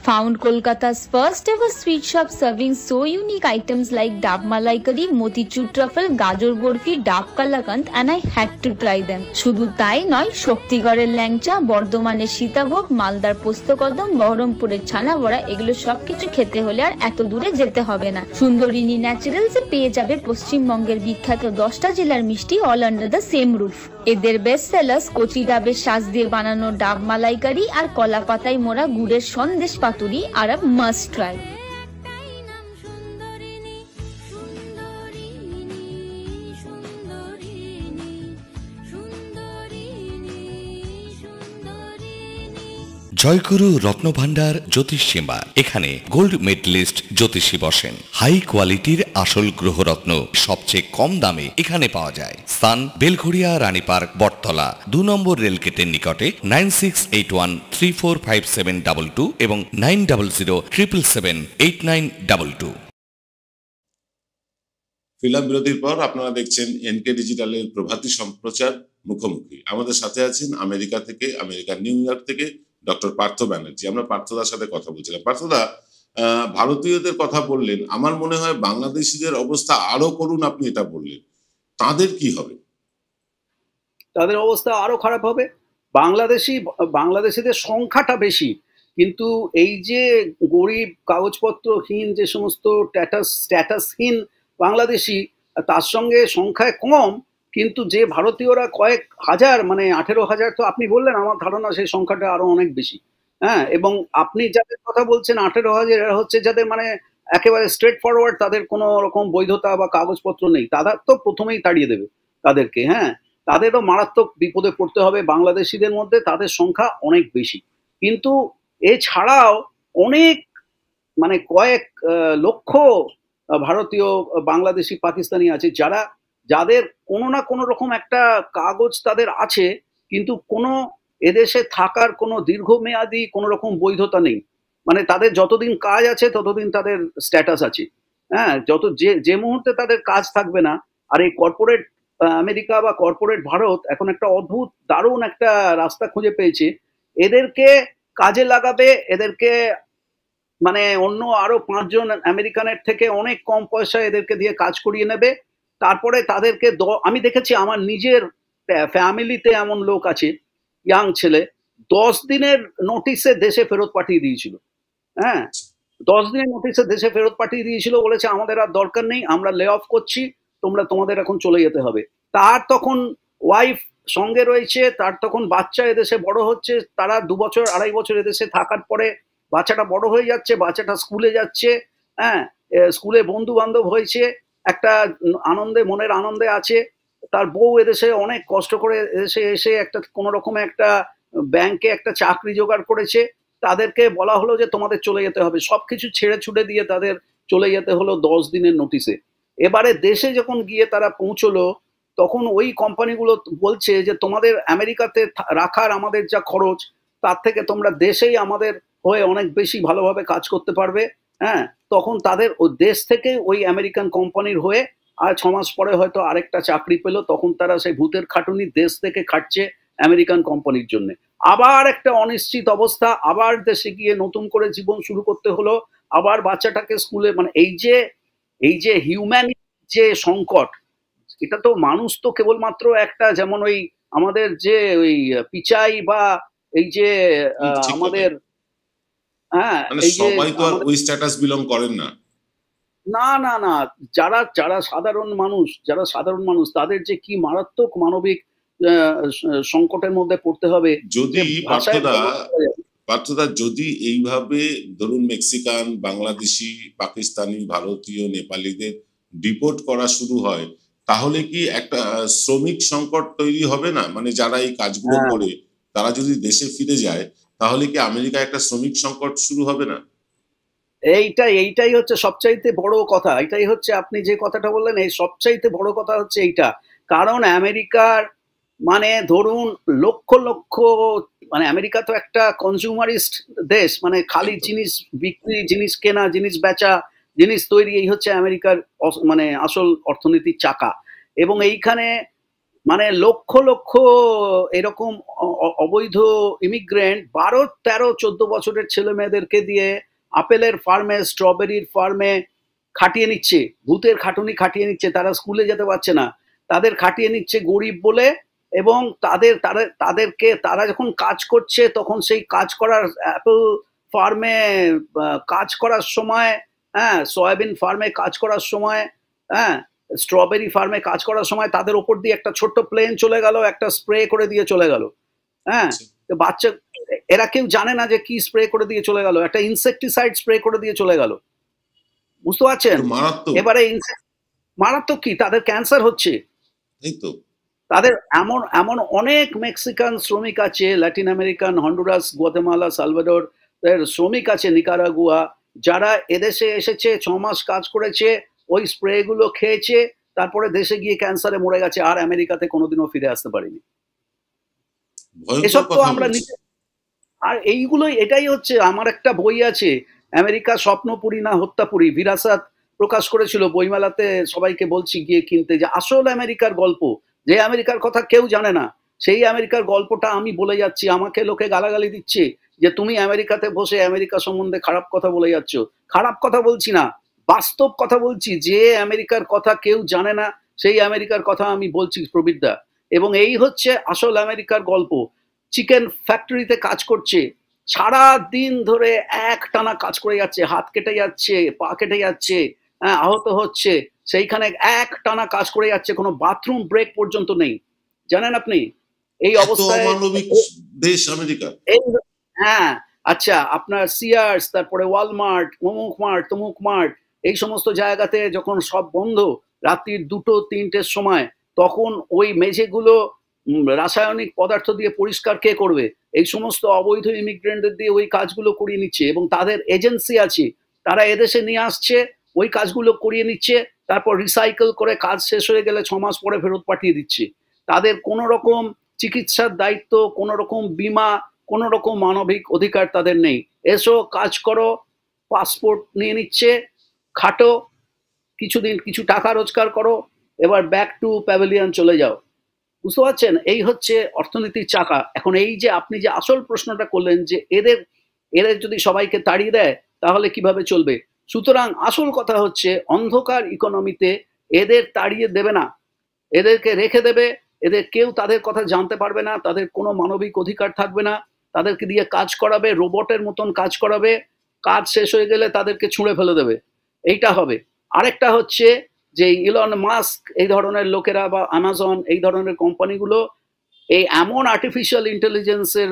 Found Kolkata's first ever sweet shop serving so unique items like Dab Malai Curry, Motichur Truffle, Gajor Borfi, Dab Kalakand, and I had to try them. শুধু তাই নয়, শক্তিগড়ের ল্যাংচা, বর্ধমানের সীতাভোগ, মালদার পোস্তকদম, বহরমপুরের ছানা বড়া, এগুলো সবকিছু খেতে হলে আর এত দূরে যেতে হবে না। সুন্দরিনী ন্যাচারালসে পেয়ে যাবে পশ্চিমবঙ্গের বিখ্যাত 10টা জেলার মিষ্টি all under the same roof. এদের বেস্ট সেলার্স কচি ডাবের শাঁস দিয়ে বানানো ডাব মালাইকারি আর কলা পাতায় মোড়া গুড়ের সন্দেশ পাতুরি আর আ মাস্ট ট্রাই। জয়গুরু রত্নভান্ডার জ্যোতিষীমা, এখানে গোল্ড মেডেলিস্ট জ্যোতিষী বসেন। হাই কোয়ালিটির আসল গ্রহরত্ন সবচেয়ে কম দামে এখানে পাওয়া যায়। স্থান বেলঘড়িয়া রানীপার্ক বটতলা 2 নম্বর রেলগেটের নিকটে। 9681345722 এবং 9007778922। ফিল্ম বিরতির পর আপনারা দেখছেন এনকে ডিজিটালের প্রভাতী সম্প্রচার মুখোমুখি। আমাদের সাথে আছেন আমেরিকা থেকে, আমেরিকার নিউ ইয়র্ক থেকে ডক্টর পার্থ ব্যানার্জি। আমরা পার্থদার সাথে কথা বলছিলাম। পার্থদা, ভারতীয়দের কথা বললেন, আমার মনে হয় বাংলাদেশিদের অবস্থা আরো করুন। আপনি এটা বললেন, তাদের কি হবে? তাদের অবস্থা আরো খারাপ হবে। বাংলাদেশিদের সংখ্যাটা বেশি, কিন্তু এই যে গরিব কাগজপত্রহীন যে সমস্ত স্ট্যাটাসহীন বাংলাদেশি, তার সঙ্গে সংখ্যায় কম, কিন্তু যে ভারতীয়রা কয়েক হাজার, মানে 18,000 তো আপনি বললেন, আমার ধারণা সেই সংখ্যাটা আরো অনেক বেশি। হ্যাঁ, এবং আপনি যাদের কথা বলছেন 18,000, এরা হচ্ছে যাদের মানে একেবারে স্ট্রেট ফরওয়ার্ড, তাদের কোনো রকম বৈধতা বা কাগজপত্র নেই, তাদের তো প্রথমেই তাড়িয়ে দেবে তাদেরকে। হ্যাঁ, তাদেরও মারাত্মক বিপদে পড়তে হবে। বাংলাদেশিদের মধ্যে তাদের সংখ্যা অনেক বেশি, কিন্তু এছাড়াও অনেক মানে কয়েক লক্ষ ভারতীয়, বাংলাদেশি, পাকিস্তানি আছে যাদের কোনো না কোনো রকম একটা কাগজ তাদের আছে, কিন্তু কোনো এদেশে থাকার কোনো দীর্ঘমেয়াদী কোনো রকম বৈধতা নেই। মানে তাদের যতদিন কাজ আছে ততদিন তাদের স্ট্যাটাস আছে। হ্যাঁ, যত যে যে মুহূর্তে তাদের কাজ থাকবে না, আর এই কর্পোরেট আমেরিকা বা কর্পোরেট ভারত এখন একটা অদ্ভুত দারুণ একটা রাস্তা খুঁজে পেয়েছে। এদেরকে কাজে লাগাবে, এদেরকে মানে অন্য আরো 5 জন আমেরিকানের থেকে অনেক কম পয়সায় এদেরকে দিয়ে কাজ করিয়ে নেবে। তারপরে তাদেরকে আমি দেখেছি আমার নিজের ফ্যামিলিতে এমন লোক আছে, ইয়াং ছেলে, 10 দিনের নোটিশে দেশে ফেরত পাঠিয়ে দিয়েছিল। হ্যাঁ, 10 দিনের নোটিশে দেশে ফেরত পাঠিয়ে দিয়েছিল, বলেছে আমাদের আর দরকার নেই, আমরা লে অফ করছি, তোমাদের এখন চলে যেতে হবে। তার তখন ওয়াইফ সঙ্গে রয়েছে, তার তখন বাচ্চা এদেশে বড় হচ্ছে, তারা 2 বছর 2.5 বছর এদেশে থাকার পরে বাচ্চাটা বড় হয়ে যাচ্ছে, বাচ্চাটা স্কুলে যাচ্ছে, হ্যাঁ, স্কুলে বন্ধু বান্ধব হয়েছে, একটা আনন্দে, মনের আনন্দে আছে। তার বউ এদেশে অনেক কষ্ট করে এদেশে এসে একটা কোনো রকমে একটা ব্যাংকে একটা চাকরি জোগাড় করেছে। তাদেরকে বলা হলো যে তোমাদের চলে যেতে হবে, সবকিছু ছেড়ে ছুড়ে দিয়ে তাদের চলে যেতে হলো 10 দিনের নোটিশে। এবারে দেশে যখন গিয়ে তারা পৌঁছলো, তখন ওই কোম্পানিগুলো বলছে যে তোমাদের আমেরিকাতে রাখার আমাদের যা খরচ, তার থেকে তোমরা দেশেই আমাদের হয়ে অনেক বেশি ভালোভাবে কাজ করতে পারবে। হ্যাঁ, তখন তাদের ও দেশ থেকে ওই আমেরিকান কোম্পানির হয়ে আর 6 মাস পরে হয়তো আরেকটা চাকরি পেলো, তখন তারা সেই ভূতের খাটুনি দেশ থেকে খাটছে আমেরিকান কোম্পানির জন্য। আবার একটা অনিশ্চিত অবস্থা, আবার দেশে গিয়ে নতুন করে জীবন শুরু করতে হলো, আবার বাচ্চাটাকে স্কুলে, মানে এই যে হিউম্যান যে সংকট, এটা তো মানুষ তো কেবলমাত্র একটা, যেমন ওই আমাদের যে ওই পিচাই বা এই যে ঠিক কথা। আমাদের, হ্যাঁ, মানে এই যে সবাই তো আর ওই স্ট্যাটাস বিলং করেন না। না না না, যারা যারা সাধারণ মানুষ তাদের যে কি মারাত্মক মানবিক সংকটের মধ্যে পড়তে হবে, যদি যে ভাষায় পার্থদা যদি এইভাবে ধরুন মেক্সিকান, বাংলাদেশি, পাকিস্তানি, ভারতীয়, নেপালিদের ডিপোর্ট করা শুরু হয়, তাহলে কি একটা শ্রমিক সংকট তৈরি হবে না? মানে যারা এই কাজগুলো হ্যাঁ, করে তারা যদি দেশে ফিরে যায়, তাহলে কি আমেরিকায় একটা শ্রমিক সংকট শুরু হবে না? এইটাই হচ্ছে সবচাইতে বড় কথা, এটাই হচ্ছে আপনি যে কথাটা বললেন, এই সবচাইতে বড় কথা হচ্ছে এইটা। কারণ আমেরিকার, মানে ধরুন লক্ষ লক্ষ, মানে আমেরিকা তো একটা কনজিউমারিস্ট দেশ, মানে খালি একদম। জিনিস বিক্রি, জিনিস কেনা, জিনিস বেচা, জিনিস তৈরি, এই হচ্ছে আমেরিকার মানে আসল অর্থনীতির চাকা। এবং এইখানে মানে লক্ষ লক্ষ এরকম অবৈধ ইমিগ্রেন্ট 12, 13, 14 বছরের ছেলে মেয়েদেরকে দিয়ে আপেলের ফার্মে, স্ট্রবেরির ফার্মে খাটিয়ে নিচ্ছে, ভূতের খাটুনি খাটিয়ে নিচ্ছে। তারা স্কুলে যেতে পারছে না, তাদের খাটিয়ে নিচ্ছে গরিব বলে। এবং তাদেরকে তারা যখন কাজ করছে, তখন সেই কাজ করার অ্যাপেল ফার্মে কাজ করার সময়, হ্যাঁ, সয়াবিন ফার্মে কাজ করার সময়, হ্যাঁ, স্ট্রবেরি ফার্মে কাজ করার সময় তাদের ওপর দিয়ে একটা ছোট্ট প্লেন চলে গেল, একটা স্প্রে করে দিয়ে চলে গেল। হ্যাঁ, তো বাচ্চা, এরা কেউ জানে না যে কি স্প্রে করে দিয়ে চলে গেল, একটা ইনসেকটিসাইড স্প্রে করে দিয়ে চলে গেল, বুঝতে পারছেন? তো মারাত্মক। এবারে মারাত্মক কি, তাদের ক্যান্সার হচ্ছে। এই তো। তাদের এমন এমন অনেক মেক্সিকান শ্রমিক আছে, ল্যাটিন আমেরিকান, হন্ডুরাস, গুয়াতেমালা, সালভাডোর এর শ্রমিক আছে, নিকারাগুয়া, যারা এদেশে এসেছে, 6 মাস কাজ করেছে, ওই স্প্রে গুলো খেয়েছে, তারপরে দেশে গিয়ে ক্যান্সারে মরে গেছে, আর আমেরিকাতে কোনোদিনও ফিরে আসতে পারেনি। ভয়ঙ্কর এসব তো কথা আমরা বলছে। আর এইগুলোই, এটাই হচ্ছে, আমার একটা বই আছে, আমেরিকা স্বপ্নপুরী না হত্যাপুরী, ভিরাসাত প্রকাশ করেছিল বইমেলাতে, সবাইকে বলছি গিয়ে কিনতে, যে আসল আমেরিকার গল্প, যে আমেরিকার কথা কেউ জানে না, সেই আমেরিকার গল্পটা আমি বলে যাচ্ছি। আমাকে লোকে গালাগালি দিচ্ছে যে তুমি আমেরিকাতে বসে আমেরিকা সম্বন্ধে খারাপ কথা বলে যাচ্ছ। খারাপ কথা বলছি না, বাস্তব কথা বলছি। যে আমেরিকার কথা কেউ জানে না, সেই আমেরিকার কথা আমি বলছি, প্রবীরদা। এবং এই হচ্ছে আসল আমেরিকার গল্প। চিকেন ফ্যাক্টরিতে কাজ করছে, সারা দিন ধরে এক টানা কাজ করে যাচ্ছে, হাত কেটে যাচ্ছে, পা কেটে যাচ্ছে, হ্যাঁ, আহত হচ্ছে, সেইখানে এক টানা কাজ করে যাচ্ছে, কোনো বাথরুম ব্রেক পর্যন্ত নেই, জানেন আপনি? এই এত অবস্থায় অমানবিক দেশ আমেরিকা। এই, হ্যাঁ, আচ্ছা, আপনার সিয়ার্স, তারপরে ওয়ালমার্ট, অমুক মার্ট, তমুক মার্ট, এই সমস্ত জায়গাতে যখন সব বন্ধ, রাত্রির 2টো 3টের সময়, তখন ওই মেঝেগুলো রাসায়নিক পদার্থ দিয়ে পরিষ্কার কে করবে? এই সমস্ত অবৈধ ইমিগ্রেন্টদের দিয়ে ওই কাজগুলো করিয়ে নিচ্ছে, এবং তাদের এজেন্সি আছে, তারা এদেশে নিয়ে আসছে, ওই কাজগুলো করিয়ে নিচ্ছে, তারপর রিসাইকেল করে কাজ শেষ হয়ে গেলে 6 মাস পরে ফেরত পাঠিয়ে দিচ্ছে। তাদের কোনো রকম চিকিৎসার দায়িত্ব, কোনো রকম বীমা, কোনো রকম মানবিক অধিকার তাদের নেই। এসো, কাজ করো, পাসপোর্ট নিয়ে নিচ্ছে, খাটো, কিছুদিন কিছু টাকা রোজগার করো, এবার ব্যাক টু প্যাভিলিয়ন চলে যাও। বুঝতে পারছেন? এই হচ্ছে অর্থনীতির চাকা। এখন এই যে আপনি যে আসল প্রশ্নটা করলেন যে এদের এদের যদি সবাইকে তাড়িয়ে দেয় তাহলে কিভাবে চলবে? সুতরাং আসল কথা হচ্ছে অন্ধকার ইকোনমিতে এদের তাড়িয়ে দেবে না, এদেরকে রেখে দেবে। এদের কেউ তাদের কথা জানতে পারবে না, তাদের কোনো মানবিক অধিকার থাকবে না, তাদেরকে দিয়ে কাজ করাবে, রোবটের মতন কাজ করাবে, কাজ শেষ হয়ে গেলে তাদেরকে ছুঁড়ে ফেলে দেবে। এইটা হবে। আরেকটা হচ্ছে যে ইলন মাস্ক এই ধরনের লোকেরা বা অ্যামাজন এই ধরনের কোম্পানিগুলো এই এমন আর্টিফিশিয়াল ইন্টেলিজেন্সের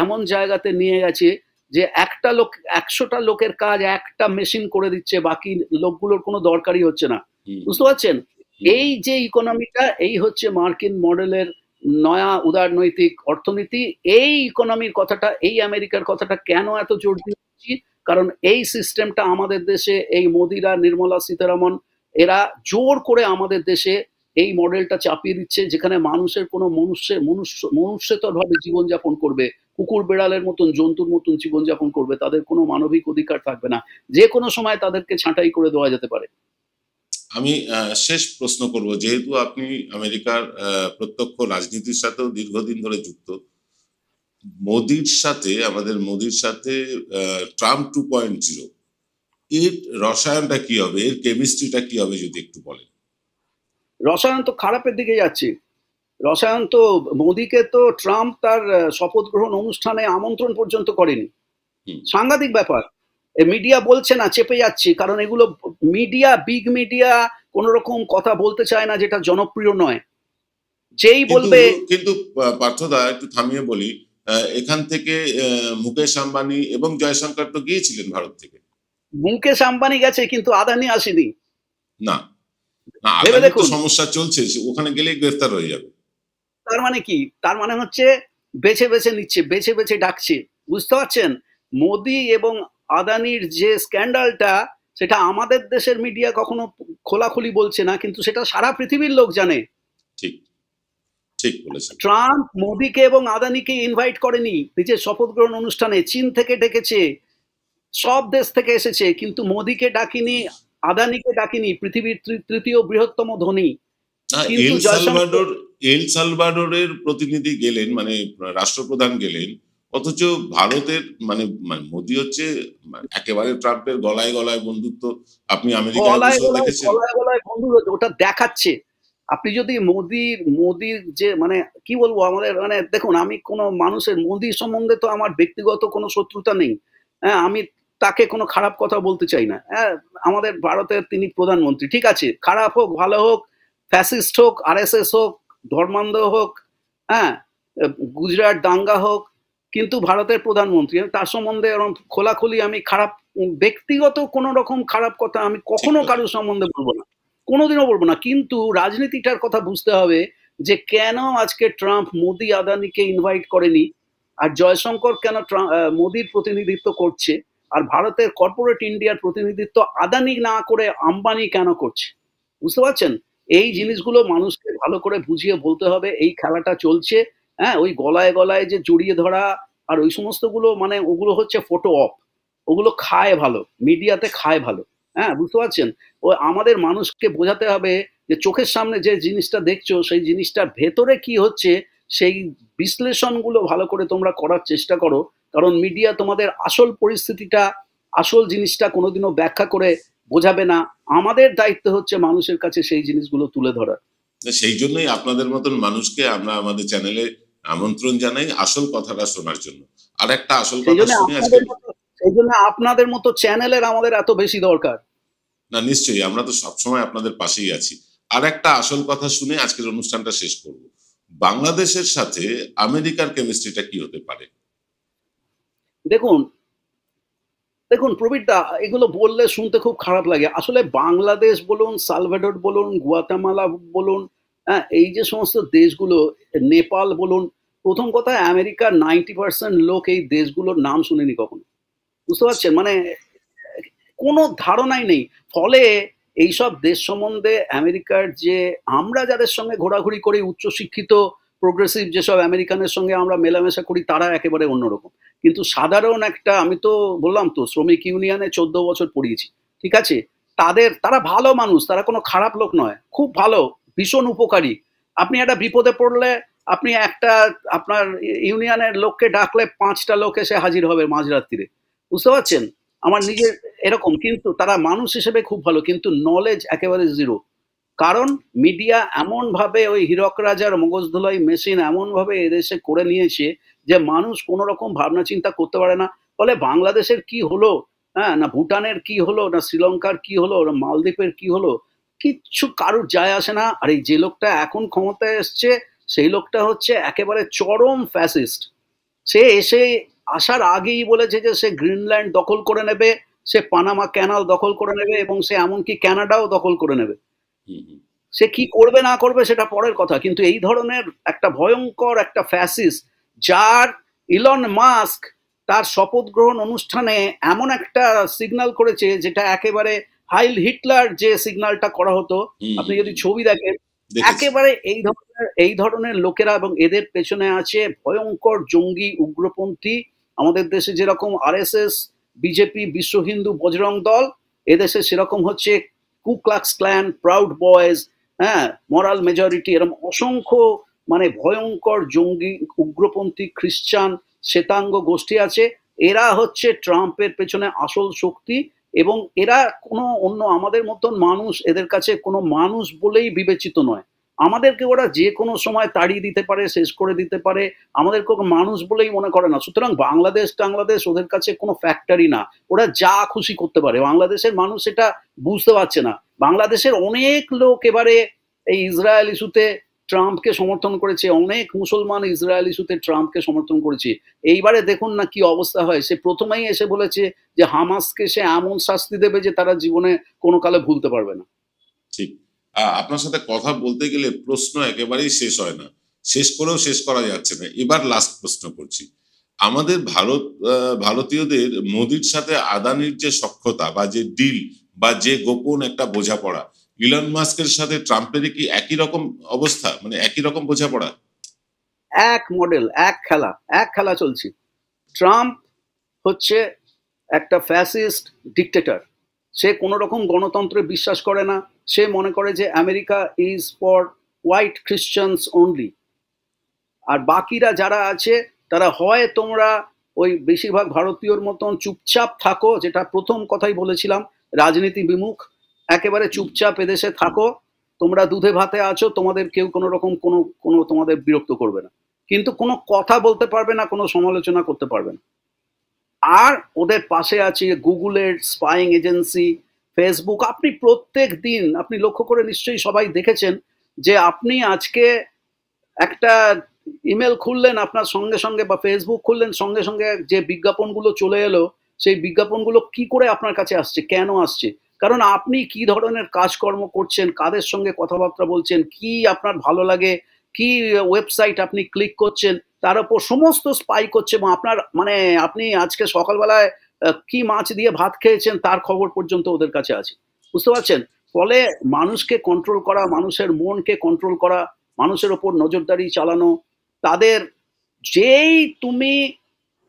এমন জায়গাতে নিয়ে গেছে যে একটা লোক 100টা লোকের কাজ একটা মেশিন করে দিচ্ছে, বাকি লোকগুলোর কোনো দরকারই হচ্ছে না। হুম, বুঝতে পারছেন? এই যে ইকোনমিটা, এই হচ্ছে মার্কিন মডেলের নয়া উদারনৈতিক অর্থনীতি। এই ইকোনমির কথাটা, এই আমেরিকার কথাটা কেন এত জোর দিচ্ছি? কারণ এই সিস্টেমটা আমাদের দেশে এই মোদিরা, নির্মলা সীতারামন এরা জোর করে আমাদের দেশে এই মডেলটা চাপিয়ে দিচ্ছে, যেখানে মানুষের কোনো মনুষ্যতর ভাবে জীবনযাপন করবে, কুকুর বেড়ালের মতন জন্তুর মতন জীবনযাপন করবে, তাদের কোনো মানবিক অধিকার থাকবে না, যে কোনো সময় তাদেরকে ছাঁটাই করে দেওয়া যেতে পারে। আমি শেষ প্রশ্ন করব, যেহেতু আপনি আমেরিকার প্রত্যক্ষ রাজনীতির সাথেও দীর্ঘদিন ধরে যুক্ত, আমাদের মোদির সাথে ট্রাম্প 2.0 এর রসায়নটা কি হবে, এর কেমিস্ট্রিটা কি হবে যদি একটু বলেন। রসায়ন তো খারাপের দিকে যাচ্ছে। রসায়ন তো মোদিকে তো ট্রাম্প তার শপথ গ্রহণ অনুষ্ঠানে আমন্ত্রণ পর্যন্ত করেনি। হুম, সাংঘাতিক ব্যাপার। মিডিয়া বলছে না, চেপে যাচ্ছে, কারণ এগুলো মিডিয়া, বিগ মিডিয়া কোন রকম কথা বলতে চায় না যেটা জনপ্রিয় নয়। যেই কিন্তু বলবে কিন্তু পার্থদা একটু থামিয়ে বলি, এখান থেকে মুকেশ আম্বানি এবং জয়শঙ্কর তো গিয়েছিলেন ভারত থেকে। মুকেশ আম্বানি গেছে কিন্তু আদানি আসেনি। না না, ভেবে আদানির তো দেখুন, সমস্যা চলছে, ওখানে গেলেই গ্রেফতার হয়ে যাবে। তার মানে কি? তার মানে হচ্ছে বেছে বেছে নিচ্ছে, বেছে বেছে ডাকছে। বুঝতে পারছেন? মোদি এবং আদানির যে স্ক্যান্ডালটা, সেটা আমাদের দেশের মিডিয়া কখনো খোলাখুলি বলছে না, কিন্তু সেটা সারা পৃথিবীর লোক জানে। ঠিক, ঠিক বলেছেন। ট্রাম্প মোদিকে এবং আদানিকে ইনভাইট করেনি নিজের শপথ গ্রহণ অনুষ্ঠানে, চীন থেকে ডেকেছে, সব দেশ থেকে এসেছে, কিন্তু মোদিকে ডাকিনি, আদানিকে ডাকিনি, পৃথিবীর তৃতীয় বৃহত্তম ধনী। না, কিন্তু জয়শঙ্কর এল সালভাডোরের প্রতিনিধি গেলেন, মানে রাষ্ট্রপ্রধান গেলেন, অথচ ভারতের মানে মানে মোদি হচ্ছে একেবারে ট্রাম্পের গলায় গলায় বন্ধুত্ব। আপনি আমেরিকায় গলায় বসেও গলায় দেখেছেন। গলায় গলায় বন্ধু ওটা দেখাচ্ছে। আপনি যদি মোদির যে মানে কি বলবো, আমাদের মানে দেখুন, আমি কোনো মানুষের মোদি সম্বন্ধে তো আমার ব্যক্তিগত কোনো শত্রুতা নেই। হ্যাঁ, আমি তাকে কোনো খারাপ কথা বলতে চাই না। হ্যাঁ, আমাদের ভারতের তিনি প্রধানমন্ত্রী, ঠিক আছে, খারাপ হোক ভালো হোক, ফ্যাসিস্ট হোক, আরএসএস হোক, ধর্মান্ধ হোক, হ্যাঁ, গুজরাট দাঙ্গা হোক, কিন্তু ভারতের প্রধানমন্ত্রী, তার সম্বন্ধে এরকম খোলাখুলি আমি খারাপ ব্যক্তিগত কোনো রকম খারাপ কথা আমি ঠিক কখনো কথা। কারোর সম্বন্ধে বলবো না, কোনোদিনও বলবো না। কিন্তু রাজনীতিটার কথা বুঝতে হবে যে কেন আজকে ট্রাম্প মোদি আদানিকে ইনভাইট করেনি, আর জয়শঙ্কর কেন মোদির প্রতিনিধিত্ব করছে, আর ভারতের কর্পোরেট ইন্ডিয়ার প্রতিনিধিত্ব আদানি না করে আম্বানি কেন করছে। বুঝতে পারছেন? এই জিনিসগুলো মানুষকে ভালো করে বুঝিয়ে বলতে হবে। এই খেলাটা চলছে। হ্যাঁ, ওই গলায় গলায় যে জড়িয়ে ধরা আর ওই সমস্তগুলো, মানে ওগুলো হচ্ছে ফটো অপ। ওগুলো খায় ভালো, মিডিয়াতে খায় ভালো। হ্যাঁ, বুঝতে পারছেন? ও আমাদের মানুষকে বোঝাতে হবে যে চোখের সামনে যে জিনিসটা দেখছো সেই জিনিসটার ভেতরে কি হচ্ছে, সেই বিশ্লেষণগুলো ভালো করে তোমরা করার চেষ্টা করো। কারণ মিডিয়া তোমাদের আসল পরিস্থিতিটা, আসল জিনিসটা কোনোদিনও ব্যাখ্যা করে বোঝাবে না। আমাদের দায়িত্ব হচ্ছে মানুষের কাছে সেই জিনিসগুলো তুলে ধরা। সেই জন্যই আপনাদের মতন মানুষকে আমরা আমাদের চ্যানেলে আমন্ত্রণ জানাই আসল কথাটা শোনার জন্য। আর একটা আসল সেই কথা জন্য শুনে আজকে। আপনাদের মতো চ্যানেলের আমাদের এত বেশি দরকার। না, নিশ্চয়ই, আমরা তো সবসময় আপনাদের পাশেই আছি। আর একটা আসল কথা শুনে আজকের অনুষ্ঠানটা শেষ করব। বাংলাদেশের সাথে আমেরিকার কেমিস্ট্রিটা কি হতে পারে? দেখুন দেখুন প্রবীর দা, এগুলো বললে শুনতে খুব খারাপ লাগে। আসলে বাংলাদেশ বলুন, সালভাডোর বলুন, গুয়াতেমালা বলুন, হ্যাঁ, এই যে সমস্ত দেশগুলো, নেপাল বলুন, প্রথম কথা আমেরিকার 90% লোক এই দেশগুলোর নাম শুনেনি কখনো। বুঝতে পারছেন? মানে কোনো ধারণাই নেই। ফলে এইসব দেশ সম্বন্ধে আমেরিকার যে, আমরা যাদের সঙ্গে ঘোরাঘুরি করি, উচ্চশিক্ষিত প্রোগ্রেসিভ যেসব আমেরিকানের সঙ্গে আমরা মেলামেশা করি, তারা একেবারে অন্যরকম। কিন্তু সাধারণ একটা, আমি তো বললাম তো শ্রমিক ইউনিয়নে 14 বছর পড়িয়েছি, ঠিক আছে, তারা ভালো মানুষ, তারা কোনো খারাপ লোক নয়, খুব ভালো, ভীষণ উপকারী। আপনি একটা বিপদে পড়লে আপনি একটা আপনার ইউনিয়নের লোককে ডাকলে 5টা লোক এসে হাজির হবে মাঝরাত্রিরে, বুঝতে পারছেন? আমার নিজের এরকম, কিন্তু তারা মানুষ হিসেবে খুব ভালো, কিন্তু নলেজ একেবারে জিরো। কারণ মিডিয়া এমন ভাবে ওই হীরক রাজার মগজধোলাই মেশিন এমন ভাবে এদেশে করে নিয়েছে যে মানুষ কোনো রকম ভাবনা চিন্তা করতে পারে না। ফলে বাংলাদেশের কি হলো, হ্যাঁ, না ভুটানের কি হলো, না শ্রীলঙ্কার কি হলো, না মালদ্বীপের কি হলো, কিচ্ছু কারুর যায় আসে না। আর এই যে লোকটা এখন ক্ষমতায় এসছে সেই লোকটা হচ্ছে একেবারে চরম ফ্যাসিস্ট। সে এসে আসার আগেই বলেছে যে সে গ্রিনল্যান্ড দখল করে নেবে, সে পানামা ক্যানাল দখল করে নেবে, এবং সে এমনকি ক্যানাডাও দখল করে নেবে। সে কি করবে না করবে সেটা পরের কথা, কিন্তু এই ধরনের একটা ভয়ঙ্কর একটা ফ্যাসিস্ট, যার ইলন মাস্ক তার শপথ গ্রহণ অনুষ্ঠানে এমন একটা সিগন্যাল করেছে যেটা একেবারে হাইল হিটলার যে সিগন্যালটা করা হতো, আপনি যদি ছবি দেখেন, একেবারে এই ধরনের লোকেরা, এবং এদের পেছনে আছে ভয়ঙ্কর জঙ্গি উগ্রপন্থী। আমাদের দেশে যেরকম আরএসএস, বিজেপি, বিশ্ব হিন্দু বজরং দল, এদেশে সেরকম হচ্ছে কু ক্লাক্স ক্ল্যান, প্রাউড বয়েজ, হ্যাঁ, মরাল মেজরিটি, এরকম অসংখ্য মানে ভয়ঙ্কর জঙ্গি উগ্রপন্থী খ্রিস্টান শ্বেতাঙ্গ গোষ্ঠী আছে। এরা হচ্ছে ট্রাম্পের পেছনে আসল শক্তি, এবং এরা কোনো অন্য আমাদের মতন মানুষ এদের কাছে কোনো মানুষ বলেই বিবেচিত নয়। আমাদেরকে ওরা যে কোনো সময় তাড়িয়ে দিতে পারে, শেষ করে দিতে পারে, আমাদেরকে মানুষ বলেই মনে করে না। সুতরাং বাংলাদেশ ওদের কাছে কোনো ফ্যাক্টরি না, ওরা যা খুশি করতে পারে। বাংলাদেশের মানুষ এটা বুঝতে পারছে না। বাংলাদেশের অনেক লোক এবারে এই ইসরায়েল ইস্যুতে ট্রাম্পকে সমর্থন করেছে, অনেক মুসলমান ইসরায়েল ইস্যুতে ট্রাম্পকে সমর্থন করেছে। এইবারে দেখুন না কি অবস্থা হয়। সে প্রথমেই এসে বলেছে যে হামাসকে সে এমন শাস্তি দেবে যে তারা জীবনে কোনো কালে ভুলতে পারবে না। ঠিক। আপনার সাথে কথা বলতে গেলে প্রশ্ন একেবারেই শেষ হয় না, শেষ করেও শেষ করা যাচ্ছে না। এবার লাস্ট প্রশ্ন করছি, আমাদের ভারতীয়দের মোদির সাথে আদানির যে সখ্যতা বা যে ডিল বা যে গোপন একটা বোঝাপড়া, ইলন মাস্কের সাথে ট্রাম্পের কি একই রকম অবস্থা, মানে একই রকম বোঝাপড়া? এক মডেল, এক খেলা চলছে। ট্রাম্প হচ্ছে একটা ফ্যাসিস্ট ডিক্টেটর। সে কোনো রকম গণতন্ত্রে বিশ্বাস করে না। সে মনে করে যে America is for white Christians only, আর বাকিরা যারা আছে তারা হয় তোমরা ওই বেশিরভাগ ভারতীয়র মতন চুপচাপ থাকো, যেটা প্রথম কথাই বলেছিলাম, রাজনীতি বিমুখ, একেবারে চুপচাপ এদেশে থাকো, তোমরা দুধে ভাতে আছো, তোমাদের কেউ কোনো রকম কোনো তোমাদের বিরক্ত করবে না, কিন্তু কোনো কথা বলতে পারবে না, কোনো সমালোচনা করতে পারবে না। আর ওদের পাশে আছে গুগলের স্পাইং এজেন্সি, ফেসবুক। আপনি প্রত্যেক দিন আপনি লক্ষ্য করে নিশ্চয়ই সবাই দেখেছেন যে আপনি আজকে একটা ইমেল খুললেন আপনার সঙ্গে সঙ্গে, বা ফেসবুক খুললেন সঙ্গে সঙ্গে যে বিজ্ঞাপনগুলো চলে এলো, সেই বিজ্ঞাপনগুলো কি করে আপনার কাছে আসছে, কেন আসছে? কারণ আপনি কি ধরনের কাজকর্ম করছেন, কাদের সঙ্গে কথাবার্তা বলছেন, কি আপনার ভালো লাগে, কি ওয়েবসাইট আপনি ক্লিক করছেন, তার উপর সমস্ত স্পাই করছে। এবং আপনার মানে আপনি আজকে সকালবেলায় কি মাছ দিয়ে ভাত খেয়েছেন তার খবর পর্যন্ত ওদের কাছে আছে, বুঝতে পারছেন? ফলে মানুষকে কন্ট্রোল করা, মানুষের মনকে কন্ট্রোল করা, মানুষের ওপর নজরদারি চালানো, তাদের যেই তুমি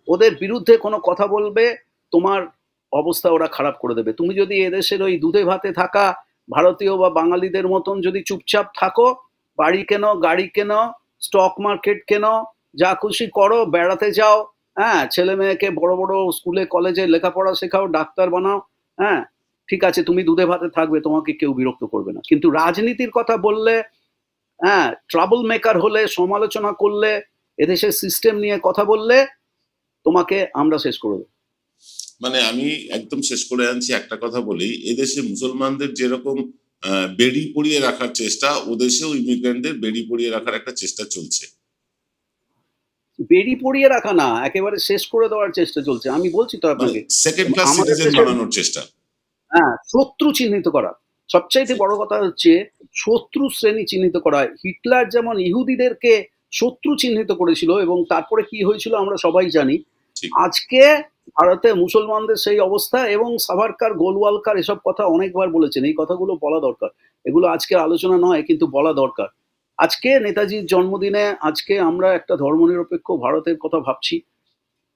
ওদের বিরুদ্ধে কোনো কথা বলবে তোমার অবস্থা ওরা খারাপ করে দেবে। তুমি যদি এদেশের ওই দুধে ভাতে থাকা ভারতীয় বা বাঙালিদের মতন যদি চুপচাপ থাকো, বাড়ি কেনো, গাড়ি কেনো, স্টক মার্কেট কেনো, যা খুশি করো, বেড়াতে যাও, হ্যাঁ, ছেলে মেয়েকে বড় বড় স্কুলে কলেজে লেখাপড়া শেখাও, ডাক্তার বানাও, হ্যাঁ, ঠিক আছে, তুমি দুধে ভাতে থাকবে, তোমাকে কেউ বিরক্ত করবে না। কিন্তু রাজনীতির কথা বললে, হ্যাঁ, ট্রাবল মেকার হলে, সমালোচনা করলে, এদেশের সিস্টেম নিয়ে কথা বললে তোমাকে আমরা শেষ করে দেবো। মানে আমি একদম শেষ করে আনছি, একটা কথা বলি, এদেশে মুসলমানদের যেরকম বেড়ি পরিয়ে রাখার চেষ্টা, ওদেশেও ইমিগ্রেন্টদের বেড়ি পরিয়ে রাখার একটা চেষ্টা চলছে। বেড়ি পরিয়ে রাখা না, একেবারে শেষ করে দেওয়ার চেষ্টা চলছে। আমি বলছি তো আপনাকে, সেকেন্ড ক্লাস সিটিজেন বানানোর চেষ্টা, হ্যাঁ, শত্রু চিহ্নিত করা। সবচাইতে বড় কথা হচ্ছে শত্রু শ্রেণী চিহ্নিত করা। হিটলার যেমন ইহুদিদেরকে শত্রু চিহ্নিত করেছিল, এবং তারপরে কি হয়েছিল আমরা সবাই জানি। আজকে ভারতে মুসলমানদের সেই অবস্থা, এবং সাভারকার, গোলওয়ালকার এসব কথা অনেকবার বলেছেন। এই কথাগুলো বলা দরকার, এগুলো আজকের আলোচনা নয়, কিন্তু বলা দরকার। আজকে নেতাজির জন্মদিনে আজকে আমরা একটা ধর্মনিরপেক্ষ ভারতের কথা ভাবছি।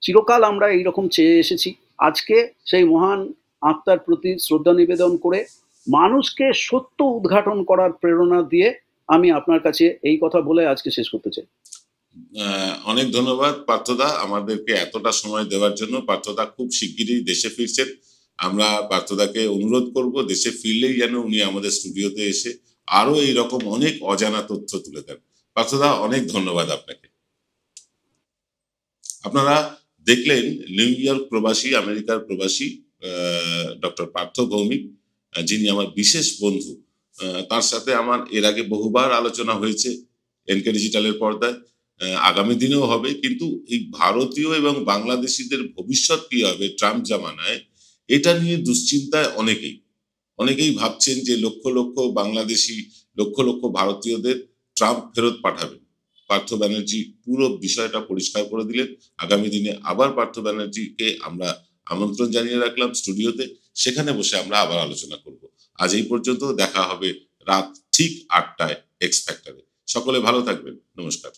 চিরকাল আমরা এইরকম চেয়ে এসেছি। আজকে সেই মহান আত্মার প্রতি শ্রদ্ধা নিবেদন করে মানুষকে সত্য উদ্ঘাটন করার প্রেরণা দিয়ে আমি আপনার কাছে এই কথা বলে আজকে শেষ করতে চাই। অনেক ধন্যবাদ পার্থদা আমাদেরকে এতটা সময় দেওয়ার জন্য। পার্থদা খুব শিগগিরই দেশে ফিরছেন, আমরা পার্থদাকে অনুরোধ করব দেশে ফিরলেই যেন উনি আমাদের স্টুডিওতে এসে আরো এইরকম অনেক অজানা তথ্য তুলে দেন। পার্থদা অনেক ধন্যবাদ আপনাকে। আপনারা দেখলেন নিউ ইয়র্ক প্রবাসী, আমেরিকার প্রবাসী ডক্টর পার্থ ভৌমিক, যিনি আমার বিশেষ বন্ধু। তার সাথে আমার এর আগে বহুবার আলোচনা হয়েছে এনকে ডিজিটালের পর্দায়, আগামী দিনেও হবে। কিন্তু এই ভারতীয় এবং বাংলাদেশিদের ভবিষ্যৎ কি হবে ট্রাম্প জামানায়, এটা নিয়ে দুশ্চিন্তায় অনেকেই ভাবছেন যে লক্ষ লক্ষ বাংলাদেশি, লক্ষ লক্ষ ভারতীয়দের ট্রাম্প ফেরত পাঠাবেন। পার্থ ব্যানার্জি পুরো বিষয়টা পরিষ্কার করে দিলেন। আগামী দিনে আবার পার্থ ব্যানার্জিকে আমরা আমন্ত্রণ জানিয়ে রাখলাম স্টুডিওতে, সেখানে বসে আমরা আবার আলোচনা করব। আজ এই পর্যন্ত, দেখা হবে রাত ঠিক 8টায় এক্স ফ্যাক্টরে। সকলে ভালো থাকবেন, নমস্কার।